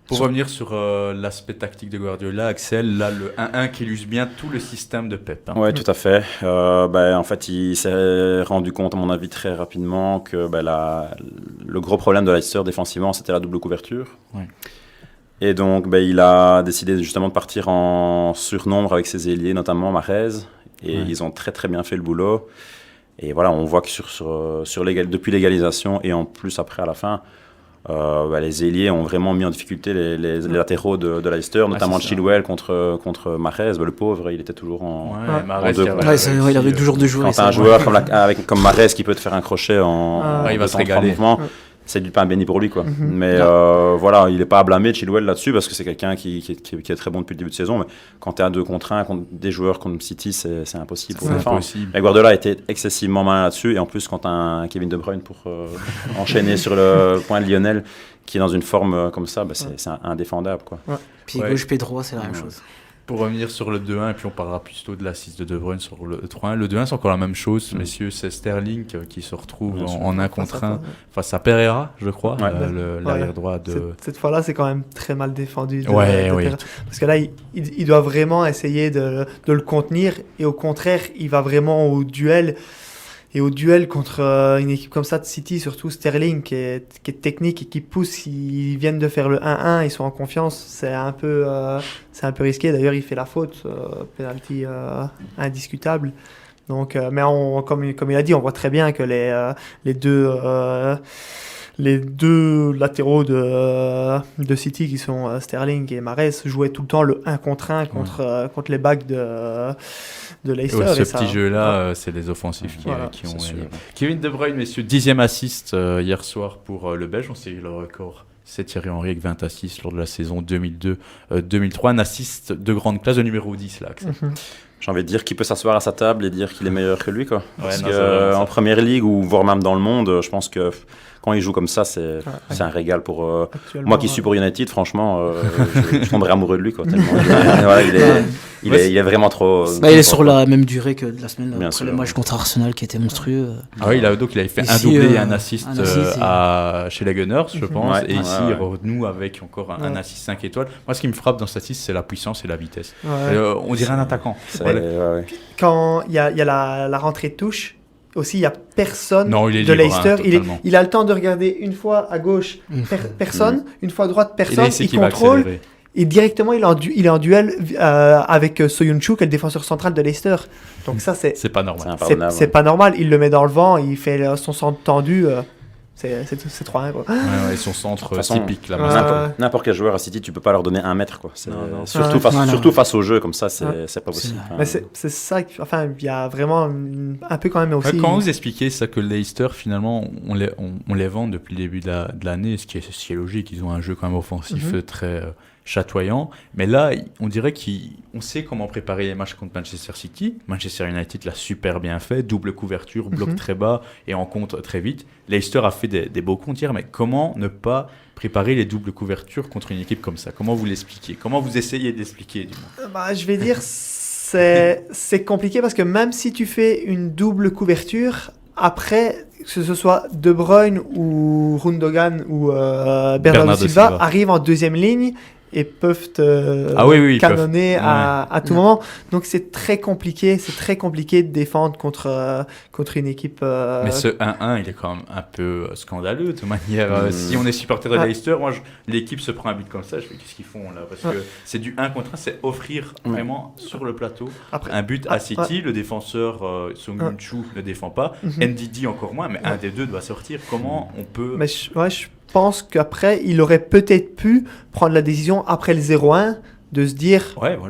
Pour revenir sur l'aspect tactique de Guardiola, Axel, là, le 1-1 qui illustre bien tout le système de Pep. Oui, tout à fait. En fait, il s'est rendu compte, à mon avis, très rapidement que le gros problème de Leicester défensivement, c'était la double couverture. Ouais. Et donc, il a décidé justement de partir en surnombre avec ses ailiers, notamment Mahrez. Et ils ont très, très bien fait le boulot. Et voilà, on voit que depuis l'égalisation et en plus après à la fin, les ailiers ont vraiment mis en difficulté les latéraux de Leicester, notamment Chilwell contre Mahrez. Le pauvre, il était toujours en deux. Il avait toujours deux joueurs. Quand tu as un joueur comme Mahrez qui peut te faire un crochet il va se régaler. C'est du pain béni pour lui, quoi. Mais voilà, il n'est pas à blâmer, Chilwell, là-dessus, parce que c'est quelqu'un qui est très bon depuis le début de saison. Mais quand tu es à 2 contre 1, contre des joueurs comme City, c'est impossible pour défendre. Mais Guardiola était excessivement malin là-dessus. Et en plus, quand tu as un Kevin De Bruyne pour enchaîner sur le point de Lionel, qui est dans une forme comme ça, c'est indéfendable, quoi. Puis gauche, pied droit, c'est la même chose. Pour revenir sur le 2-1, et puis on parlera plutôt de l'assist de De Bruyne sur le 3-1. Le 2-1, c'est encore la même chose, messieurs. C'est Sterling qui se retrouve en 1 contre 1 face à Pereira, je crois, l'arrière droit de... Cette fois-là, c'est quand même très mal défendu. Parce que là, il doit vraiment essayer de le contenir, et au contraire, il va vraiment au duel. Et au duel contre une équipe comme ça de City, surtout Sterling, qui est technique et qui pousse, ils viennent de faire le 1-1, ils sont en confiance, c'est un peu risqué. D'ailleurs, il fait la faute, penalty indiscutable. Donc, mais comme il a dit, on voit très bien que les deux latéraux de City, qui sont Sterling et Mahrez, jouaient tout le temps le 1 contre 1 contre les backs de Leicester. Ce petit jeu-là, c'est les offensifs qui ont... Kevin De Bruyne, messieurs, 10e assist hier soir pour le Belge. On sait le record. C'est Thierry Henry avec 20 assists lors de la saison 2002-2003. Un assist de grande classe, de numéro 10, là, Axel. j'ai envie de dire, qui peut s'asseoir à sa table et dire qu'il est meilleur que lui, quoi. Parce non, qu'en première ligue ou voire même dans le monde, je pense que quand il joue comme ça, c'est un régal pour moi qui suis pour United. Franchement, je tomberais amoureux de lui, quoi. Tellement voilà, il est vraiment trop. Il est sur la même durée que de la semaine Bien après sûr, le match contre Arsenal qui était monstrueux. Ah oui, il avait fait un Ici, doublé et un assist, un chez les Gunners, je pense. Ouais, et ici, ouais. il renoue avec encore un assist 5 étoiles. Moi, ce qui me frappe dans cet assist, c'est la puissance et la vitesse. Ouais. On dirait un attaquant. Quand il y a la rentrée de touche, aussi, il n'y a personne Non, il est de libre, Leicester. totalement. Il a le temps de regarder une fois à gauche, personne, une fois à droite, Et là, personne. il sait Il qu'il va contrôle. accélérer. Et directement, il est en duel avec Soyuncu, qui est le défenseur central de Leicester. Donc ça, C'est pas normal. impardonnable. c'est pas normal. Il le met dans le vent, il fait son centre tendu. C'est 3-1, quoi. Ouais, son centre De toute façon, typique. Là, n'importe quel joueur à City, tu peux pas leur donner 1 mètre, quoi. Non. Surtout face au jeu comme ça, c'est pas possible. Mais c'est ça. Enfin, il y a vraiment un peu quand même aussi. Comment vous expliquez ça que Leicester, finalement, on les vend depuis le début de l'année, ce qui est logique. Ils ont un jeu quand même offensif très chatoyant. Mais là, on dirait qu'on sait comment préparer les matchs contre Manchester City. Manchester United l'a super bien fait. Double couverture, bloc très bas et en contre très vite. Leicester a fait des beaux comptes hier, mais comment ne pas préparer les doubles couvertures contre une équipe comme ça? Comment vous l'expliquez? Comment vous essayez d'expliquer, du moins? Je vais dire, c'est compliqué parce que même si tu fais une double couverture, après, que ce soit De Bruyne ou Gundogan ou Bernardo Silva arrivent en deuxième ligne et peuvent te canonner à tout moment. Donc c'est très compliqué de défendre contre une équipe. Mais ce 1-1, il est quand même un peu scandaleux de toute manière. Si on est supporter de Leicester, l'équipe se prend un but comme ça, je fais qu'est-ce qu'ils font là? Parce que c'est du 1 contre 1, c'est offrir vraiment sur le plateau un but à City. Le défenseur Song-Yun-Chu ne défend pas, NDD encore moins, mais un des deux doit sortir. Comment on peut... Mais je pense qu'après, il aurait peut-être pu prendre la décision après le 0-1 de se dire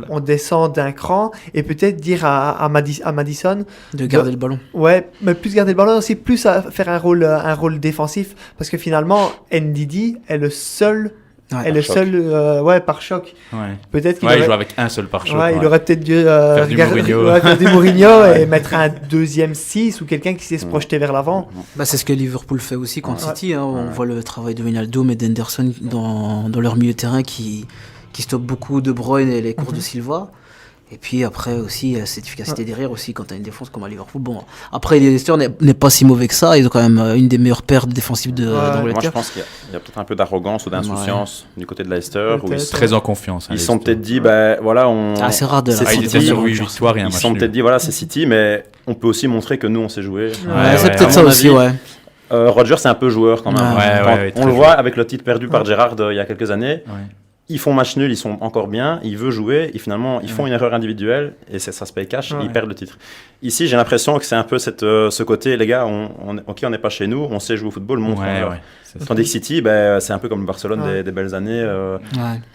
on descend d'un cran et peut-être dire à Maddison de garder le ballon. Ouais, mais plus garder le ballon aussi, plus à faire un rôle défensif parce que finalement, NDD est le seul. Par choc. Ouais. Peut-être qu'il il joue avec un seul par choc. Il aurait peut-être dû faire du Mourinho et mettre un deuxième 6 ou quelqu'un qui sait se projeter vers l'avant. C'est ce que Liverpool fait aussi contre City. On voit le travail de Wijnaldum et d'Henderson dans leur milieu de terrain qui stoppe beaucoup De Bruyne et les courses de Silva. Et puis après aussi, cette efficacité derrière aussi quand tu as une défense comme à Liverpool. Bon, après, Leicester n'est pas si mauvais que ça. Ils ont quand même une des meilleures paires défensives d'Angleterre. Moi, je pense qu'il y a peut-être un peu d'arrogance ou d'insouciance du côté de Leicester. Où ils sont très en confiance. Ils se sont peut-être dit, c'est rare de il était sur 8 victoires et un match. Ils se sont peut-être dit, c'est City, mais on peut aussi montrer que nous, on sait jouer. C'est peut-être ça aussi, Rodgers, c'est un peu joueur quand même. On le voit avec le titre perdu par Gerrard il y a quelques années. Ils font match nul, ils sont encore bien, ils veulent jouer, et finalement, ils font une erreur individuelle, et ça se paye cash, et ils perdent le titre. Ici, j'ai l'impression que c'est un peu ce côté, les gars, on n'est pas chez nous, on sait jouer au football, montre-leur. Tandis que City, c'est un peu comme le Barcelone des belles années.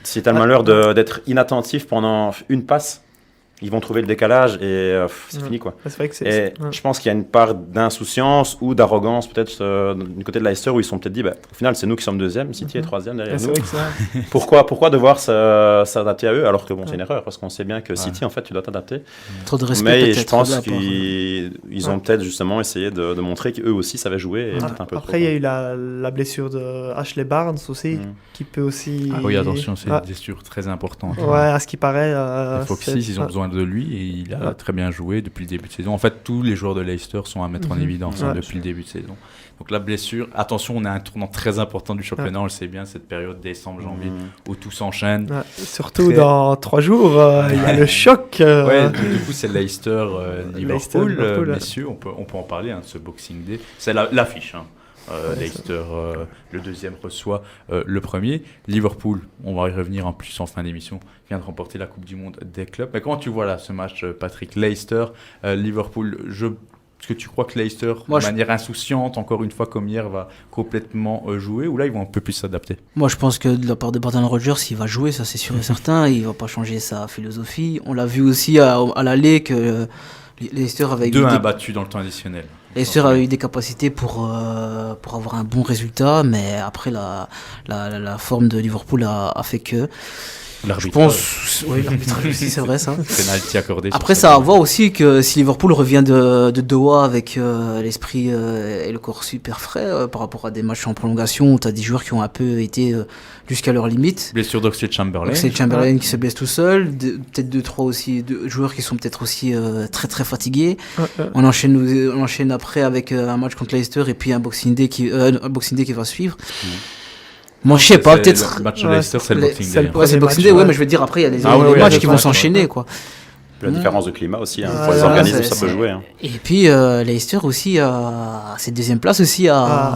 Si tu as le malheur d'être inattentif pendant une passe, ils vont trouver le décalage et c'est fini, quoi. C'est vrai que je pense qu'il y a une part d'insouciance ou d'arrogance peut-être du côté de Leicester où ils se sont peut-être dit au final c'est nous qui sommes deuxième, City est troisième derrière nous. Pourquoi devoir s'adapter à eux alors que c'est une erreur parce qu'on sait bien que City en fait tu dois t'adapter. Trop de respect. Mais je pense qu'ils ont peut-être justement essayé de montrer qu'eux aussi savaient jouer. Et un peu après il y a eu la blessure de Ashley Barnes aussi qui peut aussi. Oui, attention, c'est une blessure très importante. À ce qui paraît. Foxy, ils ont besoin de lui et il a très bien joué depuis le début de saison. En fait, tous les joueurs de Leicester sont à mettre en évidence depuis le début de saison. Donc la blessure, attention, on a un tournant très important du championnat, on le sait bien, cette période décembre-janvier où tout s'enchaîne. Surtout dans 3 jours, il y a le choc. Du coup, c'est Leicester-Liverpool. Messieurs, on peut en parler de ce Boxing Day. C'est l'affiche. Leicester, le deuxième reçoit le premier. Liverpool, on va y revenir en plus en fin d'émission, vient de remporter la Coupe du Monde des clubs. Mais comment tu vois ce match, Patrick? Leicester, Liverpool, est-ce que tu crois que Leicester, de manière insouciante, encore une fois comme hier, va complètement jouer ou là ils vont un peu plus s'adapter? Moi je pense que de la part de Brendan Rodgers, il va jouer, ça c'est sûr et certain. Il ne va pas changer sa philosophie. On l'a vu aussi à l'aller que Leicester avait 2-1 battu dans le temps additionnel. Leicester a eu des capacités pour avoir un bon résultat, mais après la forme de Liverpool a fait que. Je L'arbitrage. pense, oui, l'arbitrage aussi, c'est vrai ça. Penalty accordé. Après, sur ça a à voir aussi que si Liverpool revient de Doha avec l'esprit et le corps super frais par rapport à des matchs en prolongation où tu as des joueurs qui ont un peu été jusqu'à leur limite. Blessure d'Oxlade-Chamberlain. Oxlade-Chamberlain qui se blesse tout seul, peut-être 2-3 aussi joueurs qui sont peut-être aussi très très fatigués. On enchaîne après avec un match contre Leicester et puis un Boxing Day qui va suivre. Moi, je sais pas, peut-être. Le match de Leicester, c'est le Boxing Day. Ouais, c'est le Boxing Day, mais je veux dire, après, il y a les matchs qui vont s'enchaîner, quoi. La différence de climat aussi, pour Ouais, les organismes, c'est- ça peut jouer. Et puis, Leicester aussi, cette deuxième place aussi à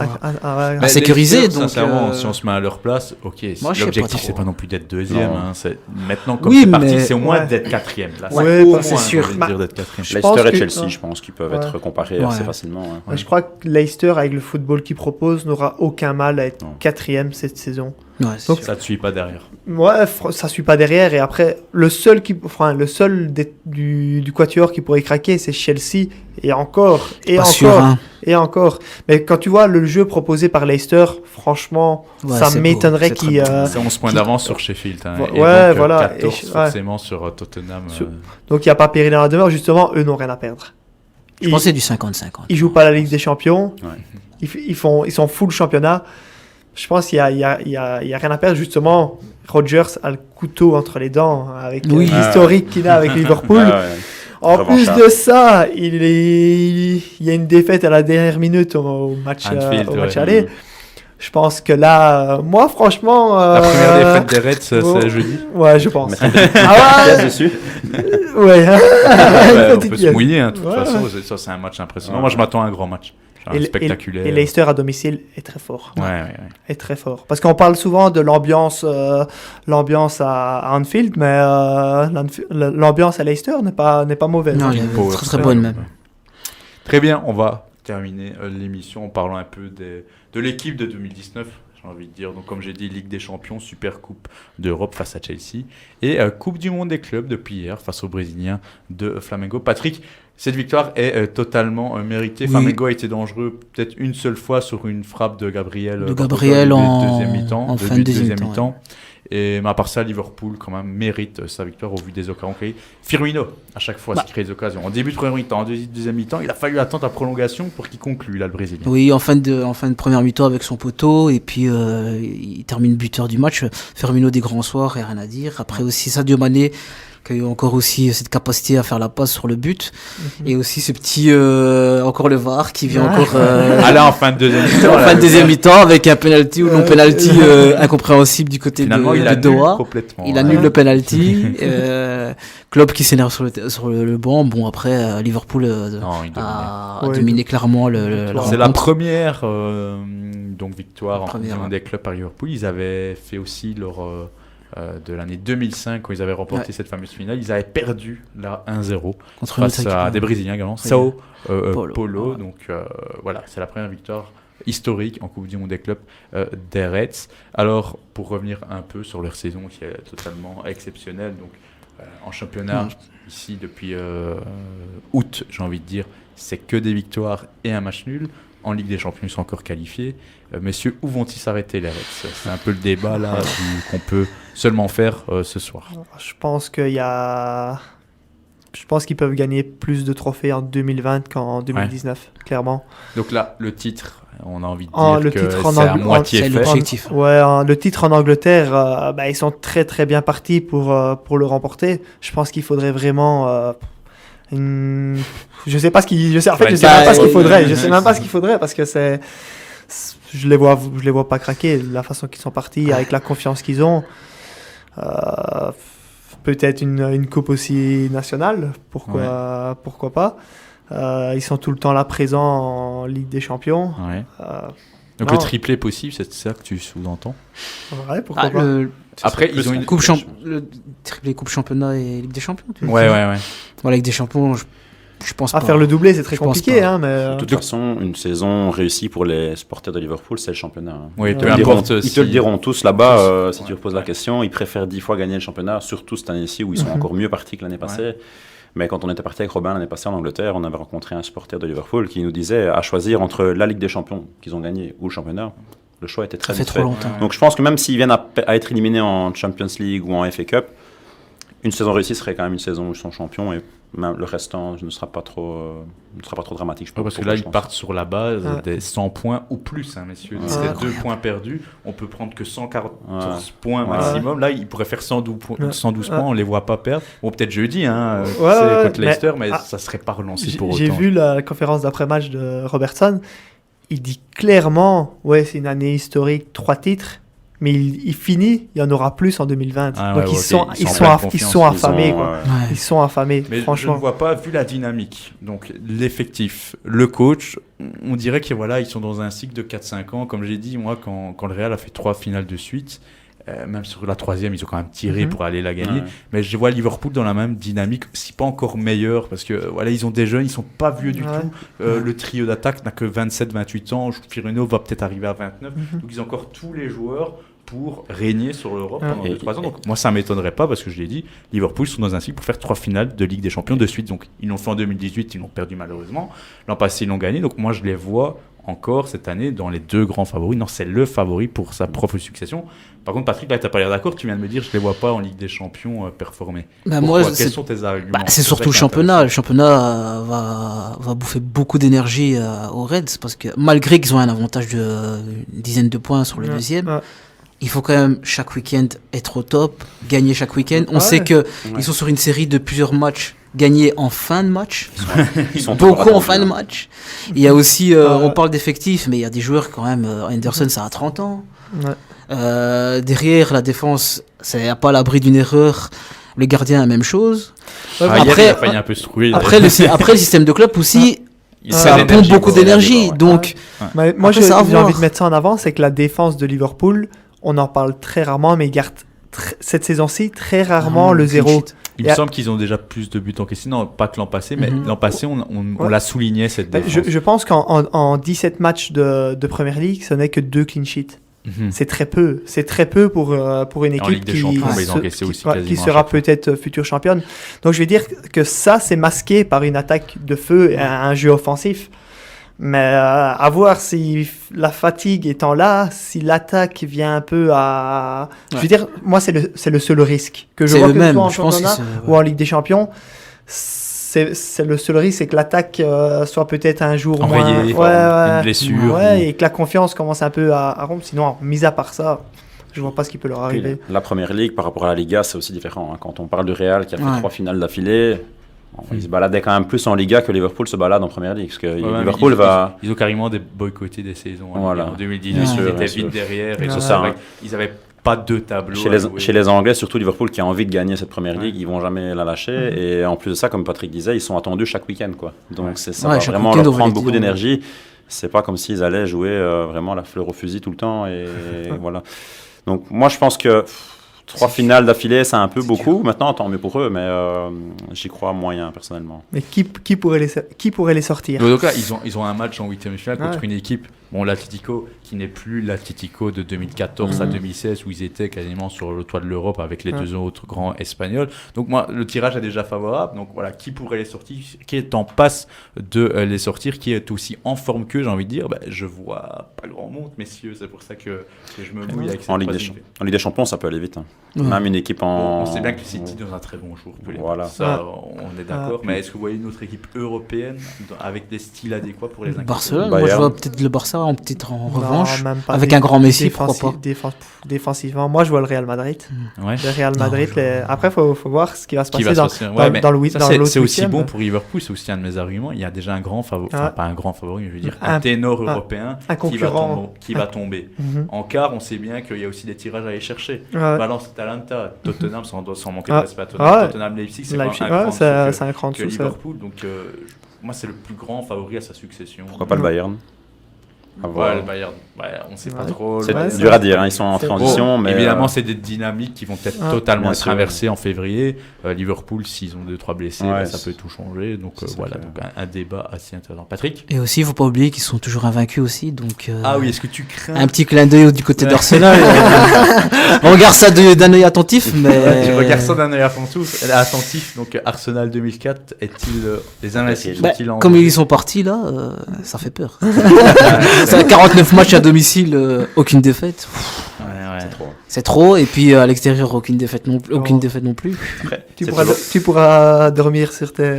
Mais sécuriser. Leicester, Donc, sincèrement, si on se met à leur place, ok. Moi, je sais L'objectif, pas trop. c'est pas non plus d'être deuxième. Non. Hein, maintenant, comme Oui, c'est parti, mais- c'est au moins Ouais. d'être quatrième. Là, Ouais, au c'est moins, sûr. j'ai envie de dire d'être quatrième. Je pense Leicester et que- Chelsea, je pense qu'ils peuvent Ouais. être comparés Ouais. assez facilement. Ouais, je crois que Leicester, avec le football qu'il propose, n'aura aucun mal à être Non. quatrième cette saison. ouais, c'est Donc, sûr. Ça ne suit pas derrière. Ouais, ça suit pas derrière. Et après, le seul du quatuor qui pourrait craquer, c'est Chelsea. Et encore, et Pas encore, sûr, hein. et encore. Mais quand tu vois le jeu proposé par Leicester, franchement, Ouais, ça c'est beau, m'étonnerait c'est qu'il. très beau. C'est 11 points d'avance sur Sheffield. Hein, Ouais, et donc, voilà, 14 et- ouais. forcément sur Tottenham. Sur- Donc il n'y a pas péril dans la demeure. Justement, eux n'ont rien à perdre. Je pense que c'est du 50-50. Ils jouent pas la Ligue des Champions. Ouais. Ils sont full championnat. Je pense qu'il y a rien à perdre. Justement, Rodgers a le couteau entre les dents avec Oui. l'historique qu'il a avec Liverpool. Ah ouais. En plus Revanchard. de ça, il y a une défaite à la dernière minute au match, Anfield, au match ouais. aller. Je pense que là, moi franchement... La première défaite des Reds, bon. c'est jeudi. Ouais, je pense. Mettre une Ah pièce ouais, dessus. ouais. Ouais, on Petite peut se pièce. mouiller, hein, de toute Ouais. façon. Ça, c'est un match impressionnant. Ouais. Moi, je m'attends à un grand match. Genre Et, spectaculaire. et Leicester à domicile est très fort. Ouais, ouais, ouais. Est très fort. Parce qu'on parle souvent de l'ambiance à Anfield, mais l'ambiance à Leicester n'est pas mauvaise. Non, hein. il est Power très très play. bonne même. Très bien, on va terminer l'émission en parlant un peu de l'équipe de 2019, j'ai envie de dire. Donc, comme j'ai dit, Ligue des Champions, Super Coupe d'Europe face à Chelsea et Coupe du Monde des clubs depuis hier face aux Brésiliens de Flamengo. Patrick, cette victoire est totalement méritée. Oui. Flamengo a été dangereux peut-être une seule fois sur une frappe de Gabriel. De Portugal, Gabriel au début de en- deuxième mi-temps, en début fin de de deuxième deuxième mi-temps, mi-temps. Et mais à part ça, Liverpool quand même mérite sa victoire au vu des occasions créées. Firmino, à chaque fois, Bah. s'il crée des occasions. En début de première mi-temps, en deuxième mi-temps, il a fallu attendre la prolongation pour qu'il conclue, là, le Brésilien. Oui, en fin de première mi-temps avec son poteau, et puis il termine buteur du match. Firmino des grands soirs, et rien à dire. Après aussi Sadio Mané, qui a eu encore aussi cette capacité à faire la passe sur le but. Et aussi ce petit, encore le VAR qui vient encore Ah là, en fin de deuxième mi-temps. en là, fin de deuxième mi-temps avec un penalty ou non penalty incompréhensible du côté Finalement, de il annule Doha. complètement. Il hein. annule le penalty. Klopp qui s'énerve sur le banc. Bon, après, Liverpool Non, il domine. a Ouais, dominé clairement la C'est la rencontre. première donc victoire en Première, Coupe du Monde ouais. des clubs par Liverpool. Ils avaient fait aussi leur de l'année 2005 quand ils avaient remporté Ouais. cette fameuse finale. Ils avaient perdu là 1-0 Contre une autre face à équipe. des Brésiliens également. Ouais. Sao Polo. Polo. Ouais. Donc voilà, c'est la première victoire historique en Coupe du Monde des clubs des Reds. Alors pour revenir un peu sur leur saison qui est totalement exceptionnelle. Donc en championnat Ouais. ici depuis août, j'ai envie de dire, c'est que des victoires et un match nul. En Ligue des Champions, ils sont encore qualifiés. Messieurs, où vont-ils s'arrêter les Reds? C'est un peu le débat là qu'on peut seulement faire ce soir. Je pense qu'il y a... Je pense qu'ils peuvent gagner plus de trophées en 2020 qu'en 2019, clairement. Donc là, le titre, on a envie de Oh, dire le que titre en c'est à Angl- moitié c'est fait. l'objectif. Ouais, le titre en Angleterre, ils sont très très bien partis pour le remporter. Je pense qu'il faudrait vraiment... Je sais pas ce qu'il... Je sais, en fait, je sais même pas ce qu'il faudrait. Je sais même pas ce qu'il faudrait parce que je les vois pas craquer. La façon qu'ils sont partis, avec la confiance qu'ils ont. Peut-être une coupe aussi nationale, pourquoi pas. Ils sont tout le temps là présents en Ligue des Champions. Ouais. Donc Non. le triplé possible, c'est ça que tu sous-entends. Ouais, pourquoi Ah, pas. Après, plus ils ont la une Coupe Champ- le triplé Coupe Championnat et Ligue des Champions. tu veux Ouais, dire ouais, ouais. Bon, la Ligue des Champions, je pense À pas. faire le doublé, c'est très Je pense compliqué, pas. hein, mais... De toute façon, une saison réussie pour les supporters de Liverpool, c'est le championnat. hein. Oui, Ouais. peu Ils te le diront- importe. ils si- te le diront tous là-bas, si Ouais. tu reposes la question. Ils préfèrent 10 fois gagner le championnat, surtout cette année-ci où ils sont Mhm. encore mieux partis que l'année passée. Mais quand on était parti avec Robin l'année passée en Angleterre, on avait rencontré un supporter de Liverpool qui nous disait à choisir entre la Ligue des Champions qu'ils ont gagné ou le championnat. Le choix était très Ça fait vite trop fait. longtemps. Donc je pense que même s'ils viennent à être éliminés en Champions League ou en FA Cup, une saison réussie serait quand même une saison où ils sont champions et même le restant ne sera pas trop dramatique. Je pense, parce que là, ils partent sur la base des 100 points ou plus, messieurs. Ouais. C'était 2 points perdus. On peut prendre que 114 points maximum. Là, ils pourraient faire 112 points. On les voit pas perdre. Bon, peut-être jeudi, contre Leicester, mais ça serait pas relancé pour autant. J'ai vu la conférence d'après-match de Robertson. Il dit clairement, c'est une année historique, 3 titres. Mais il finit, il y en aura plus en 2020. Donc ils sont affamés. Ils sont affamés, mais franchement. je ne vois pas, vu la dynamique, donc l'effectif, le coach, on dirait qu'ils sont dans un cycle de 4-5 ans. Comme j'ai dit, moi, quand le Real a fait 3 finales de suite, même sur la 3e, ils ont quand même tiré pour aller la gagner. Mais je vois Liverpool dans la même dynamique, si pas encore meilleure, parce que ils ont des jeunes, ils sont pas vieux du tout. Le trio d'attaque n'a que 27-28 ans. Firmino va peut-être arriver à 29. Donc ils ont encore tous les joueurs pour régner sur l'Europe pendant 2-3 ans. Donc moi, ça m'étonnerait pas, parce que je l'ai dit, Liverpool sont dans un cycle pour faire 3 finales de Ligue des Champions de suite. Donc ils l'ont fait en 2018, ils l'ont perdu malheureusement. L'an passé, ils l'ont gagné. Donc moi, je les vois encore cette année dans les 2 grands favoris. Non, c'est le favori pour sa propre succession. Par contre, Patrick, là, tu n'as pas l'air d'accord. Tu viens de me dire, je ne les vois pas en Ligue des Champions performer. Quels sont tes arguments? C'est surtout le championnat. Le championnat va bouffer beaucoup d'énergie aux Reds, parce que malgré qu'ils ont un avantage de une dizaine de points sur le deuxième, il faut quand même chaque week-end être au top, gagner chaque week-end. On sait qu'ils sont sur une série de plusieurs matchs gagnés en fin de match. Ils sont beaucoup en fin de match. Il y a aussi, on parle d'effectifs, mais il y a des joueurs quand même. Anderson, ça a 30 ans. Derrière, la défense, c'est pas à l'abri d'une erreur. Le gardien, la même chose. Après, il a failli un peu se trouver. Après, le système de club aussi, ça pompe beaucoup d'énergie. Donc, moi, j'ai envie de mettre ça en avant, c'est que la défense de Liverpool, on en parle très rarement, mais ils gardent cette saison-ci très rarement le 0. Il me semble qu'ils ont déjà plus de buts encaissés. Non, pas que l'an passé, mais l'an passé, on l'a souligné, cette défense. Je pense qu'en 17 matchs de Première Ligue, ce n'est que 2 clean sheets. C'est très peu. C'est très peu pour une équipe qui sera peut-être future championne. Donc je vais dire que ça, c'est masqué par une attaque de feu et un jeu offensif. Mais à voir si la fatigue étant là, si l'attaque vient un peu à... Je veux dire, moi, c'est le seul risque que je vois, que ce soit en championnat ou en Ligue des Champions. C'est le seul risque, c'est que l'attaque soit peut-être un jour enrayée, une blessure. Et que la confiance commence un peu à rompre. Sinon, mis à part ça, je vois pas ce qui peut leur arriver. La Première Ligue, par rapport à la Liga, c'est aussi différent. Quand on parle du Real qui a fait 3 finales d'affilée... Ils se baladaient quand même plus en Liga que Liverpool se balade en Première Ligue. Parce que Liverpool ils ont carrément boycotté des saisons. Voilà. En 2018, ils étaient vite derrière. Et ils n'avaient pas 2 tableaux. Chez les Anglais, surtout Liverpool qui a envie de gagner cette Première Ligue, ils vont jamais la lâcher. Et en plus de ça, comme Patrick disait, ils sont attendus chaque week-end. Donc ça va vraiment leur prendre beaucoup d'énergie. C'est pas comme s'ils allaient jouer vraiment la fleur au fusil tout le temps. Et voilà. Donc moi, je pense que... 3 finales d'affilée, c'est un peu beaucoup. Maintenant, tant mieux pour eux, mais j'y crois moyen, personnellement. Mais qui pourrait les sortir? Donc là, ils ont un match en 8e finale contre une équipe, l'Atlético, qui n'est plus l'Atlético de 2014 à 2016, où ils étaient quasiment sur le toit de l'Europe avec les 2 autres grands espagnols. Donc moi, le tirage est déjà favorable. Donc voilà, qui pourrait les sortir? Qui est en passe de les sortir? Qui est aussi en forme qu'eux, j'ai envie de dire? Je vois pas grand monde, messieurs. C'est pour ça que je me mouille avec cette en Ligue des Champions, ça peut aller vite. Même une équipe on sait bien que le City dans un très bon jour. Ça, on est d'accord. Mais est-ce que vous voyez une autre équipe européenne avec des styles adéquats pour les inquiéter? Barcelone, moi je vois peut-être le Barça en revanche, avec un grand Messi, pourquoi pas. Défensivement, moi je vois le Real Madrid. Le Real Madrid, après il faut voir ce qui va se passer dans le l'autre. C'est aussi bon pour Liverpool, c'est aussi un de mes arguments. Il y a déjà un grand favori, pas un grand favori, mais je veux dire un ténor européen qui va tomber. En quart, on sait bien qu'il y a aussi des tirages à aller chercher. Valence, Atalanta, Tottenham, sans manquer de respect à Tottenham, Leipzig, c'est un cran que Liverpool. Donc moi c'est le plus grand favori à sa succession. Pourquoi pas le Bayern? Le Bayern, on sait pas trop. C'est dur à dire, ils sont en transition. Mais évidemment, c'est des dynamiques qui vont peut-être totalement être inversées en février. Liverpool, s'ils ont 2-3 blessés, ça peut tout changer. Donc voilà, donc un débat assez intéressant. Patrick? Et aussi, il ne faut pas oublier qu'ils sont toujours invaincus aussi. Donc, est-ce que tu crains un petit clin d'œil du côté d'Arsenal? On regarde ça d'un œil attentif. Mais... Tu regardes ça d'un œil attentif. Donc Arsenal 2004, est-il les invincibles sont-ils en... Comme ils sont partis là, ça fait peur. ça, 49 matchs à domicile, aucune défaite. C'est trop. C'est trop, et puis à l'extérieur, aucune défaite non plus. Après, Tu pourras dormir sur tes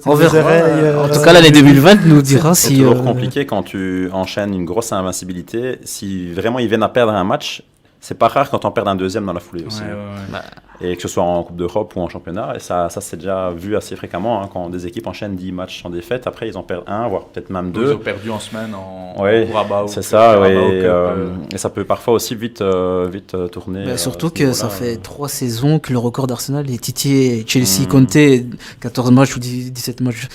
On verra. oreilles. En tout cas, l'année 2020 nous dira c'est si. toujours compliqué quand tu enchaînes une grosse invincibilité. Si vraiment ils viennent à perdre un match, c'est pas rare quand on perd un deuxième dans la foulée aussi. Et que ce soit en Coupe d'Europe ou en championnat. Et ça c'est déjà vu assez fréquemment hein, quand des équipes enchaînent 10 matchs sans défaite. Après, ils en perdent un, voire peut-être même deux. Ils ont perdu en semaine en Rabat. C'est ça, et ça peut parfois aussi vite tourner. Surtout que ça fait 3 saisons que le record d'Arsenal est titillé. Chelsea, Mm. Conte, 14 matchs ou 17 matchs.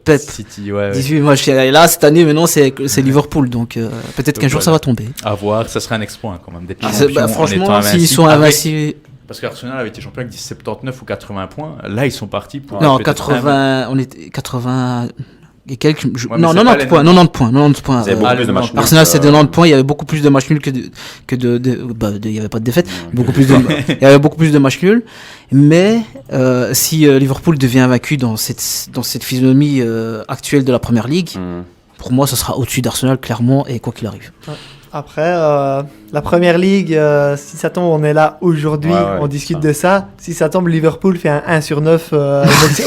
Pep, City, 18 matchs. Et là, cette année, maintenant, c'est Liverpool. Donc peut-être qu'un jour, ça va tomber. À voir, ça serait un exploit hein, quand même d'être Franchement, s'ils sont invincibles. Parce qu'Arsenal avait été champion avec 79 ou 80 points. Là, ils sont partis pour. Non, 80. On était 80. Et quelques. Non, mais 90 points. 90 points. 90 points. Vous avez beaucoup plus de matchs nuls. Arsenal, c'est 90 points. Il y avait beaucoup plus de matchs nuls il y avait pas de défaite. Il y avait beaucoup plus de matchs nuls. Mais si Liverpool devient vaincu dans cette physionomie actuelle de la Première Ligue, pour moi, ce sera au-dessus d'Arsenal, clairement, et quoi qu'il arrive. Après, la Première Ligue, si ça tombe, on est là aujourd'hui, on discute de ça. Si ça tombe, Liverpool fait un 1/9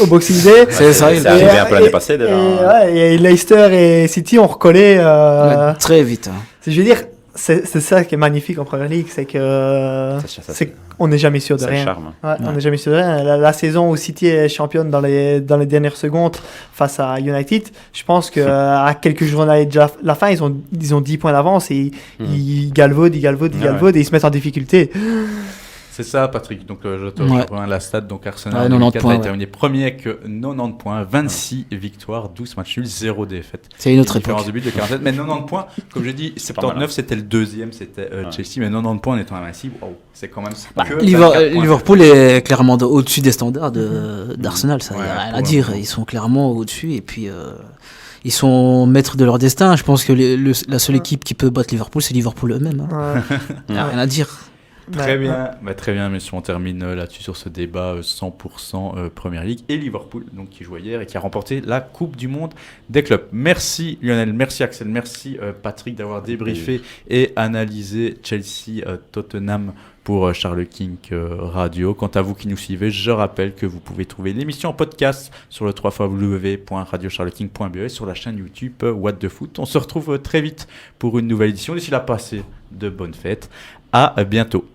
au Boxing Day. C'est ça, c'est arrivé un peu l'année passée déjà. Et Leicester et City ont recollé. Très vite. Je veux dire, c'est ça qui est magnifique en Première Ligue, c'est que on n'est jamais sûr de rien. C'est le charme. On n'est jamais sûr de rien. La saison où City est championne dans les dernières secondes face à United, je pense qu'à quelques journées de la fin, ils ont 10 points d'avance et ils galvaudent et ils se mettent en difficulté. C'est ça, Patrick. Donc, je te rejoins la stat. Donc, Arsenal 90 points, a terminé premier avec 90 points, 26 victoires, 12 matchs nuls, 0 défaite. C'est une autre différence époque. de but de 47. Mais 90 points, comme j'ai dit, 79 c'était le deuxième, c'était Chelsea. Mais 90 points en étant invincible, c'est quand même. Liverpool est clairement au-dessus des standards d'Arsenal. Ça, il n'y a rien à dire. Ils sont clairement au-dessus. Et puis. Ils sont maîtres de leur destin. Je pense que la seule équipe qui peut battre Liverpool, c'est Liverpool eux-mêmes. Hein. Il n'y a rien à dire. Très bien, messieurs, on termine là-dessus sur ce débat 100% Première Ligue et Liverpool, donc qui jouait hier et qui a remporté la Coupe du Monde des clubs. Merci Lionel, merci Axel, merci Patrick d'avoir débriefé et analysé Chelsea-Tottenham pour Charles King Radio. Quant à vous qui nous suivez, je rappelle que vous pouvez trouver l'émission en podcast sur le www.radiocharleking.be et sur la chaîne YouTube What the Foot. On se retrouve très vite pour une nouvelle édition. D'ici là, passez de bonnes fêtes. À bientôt.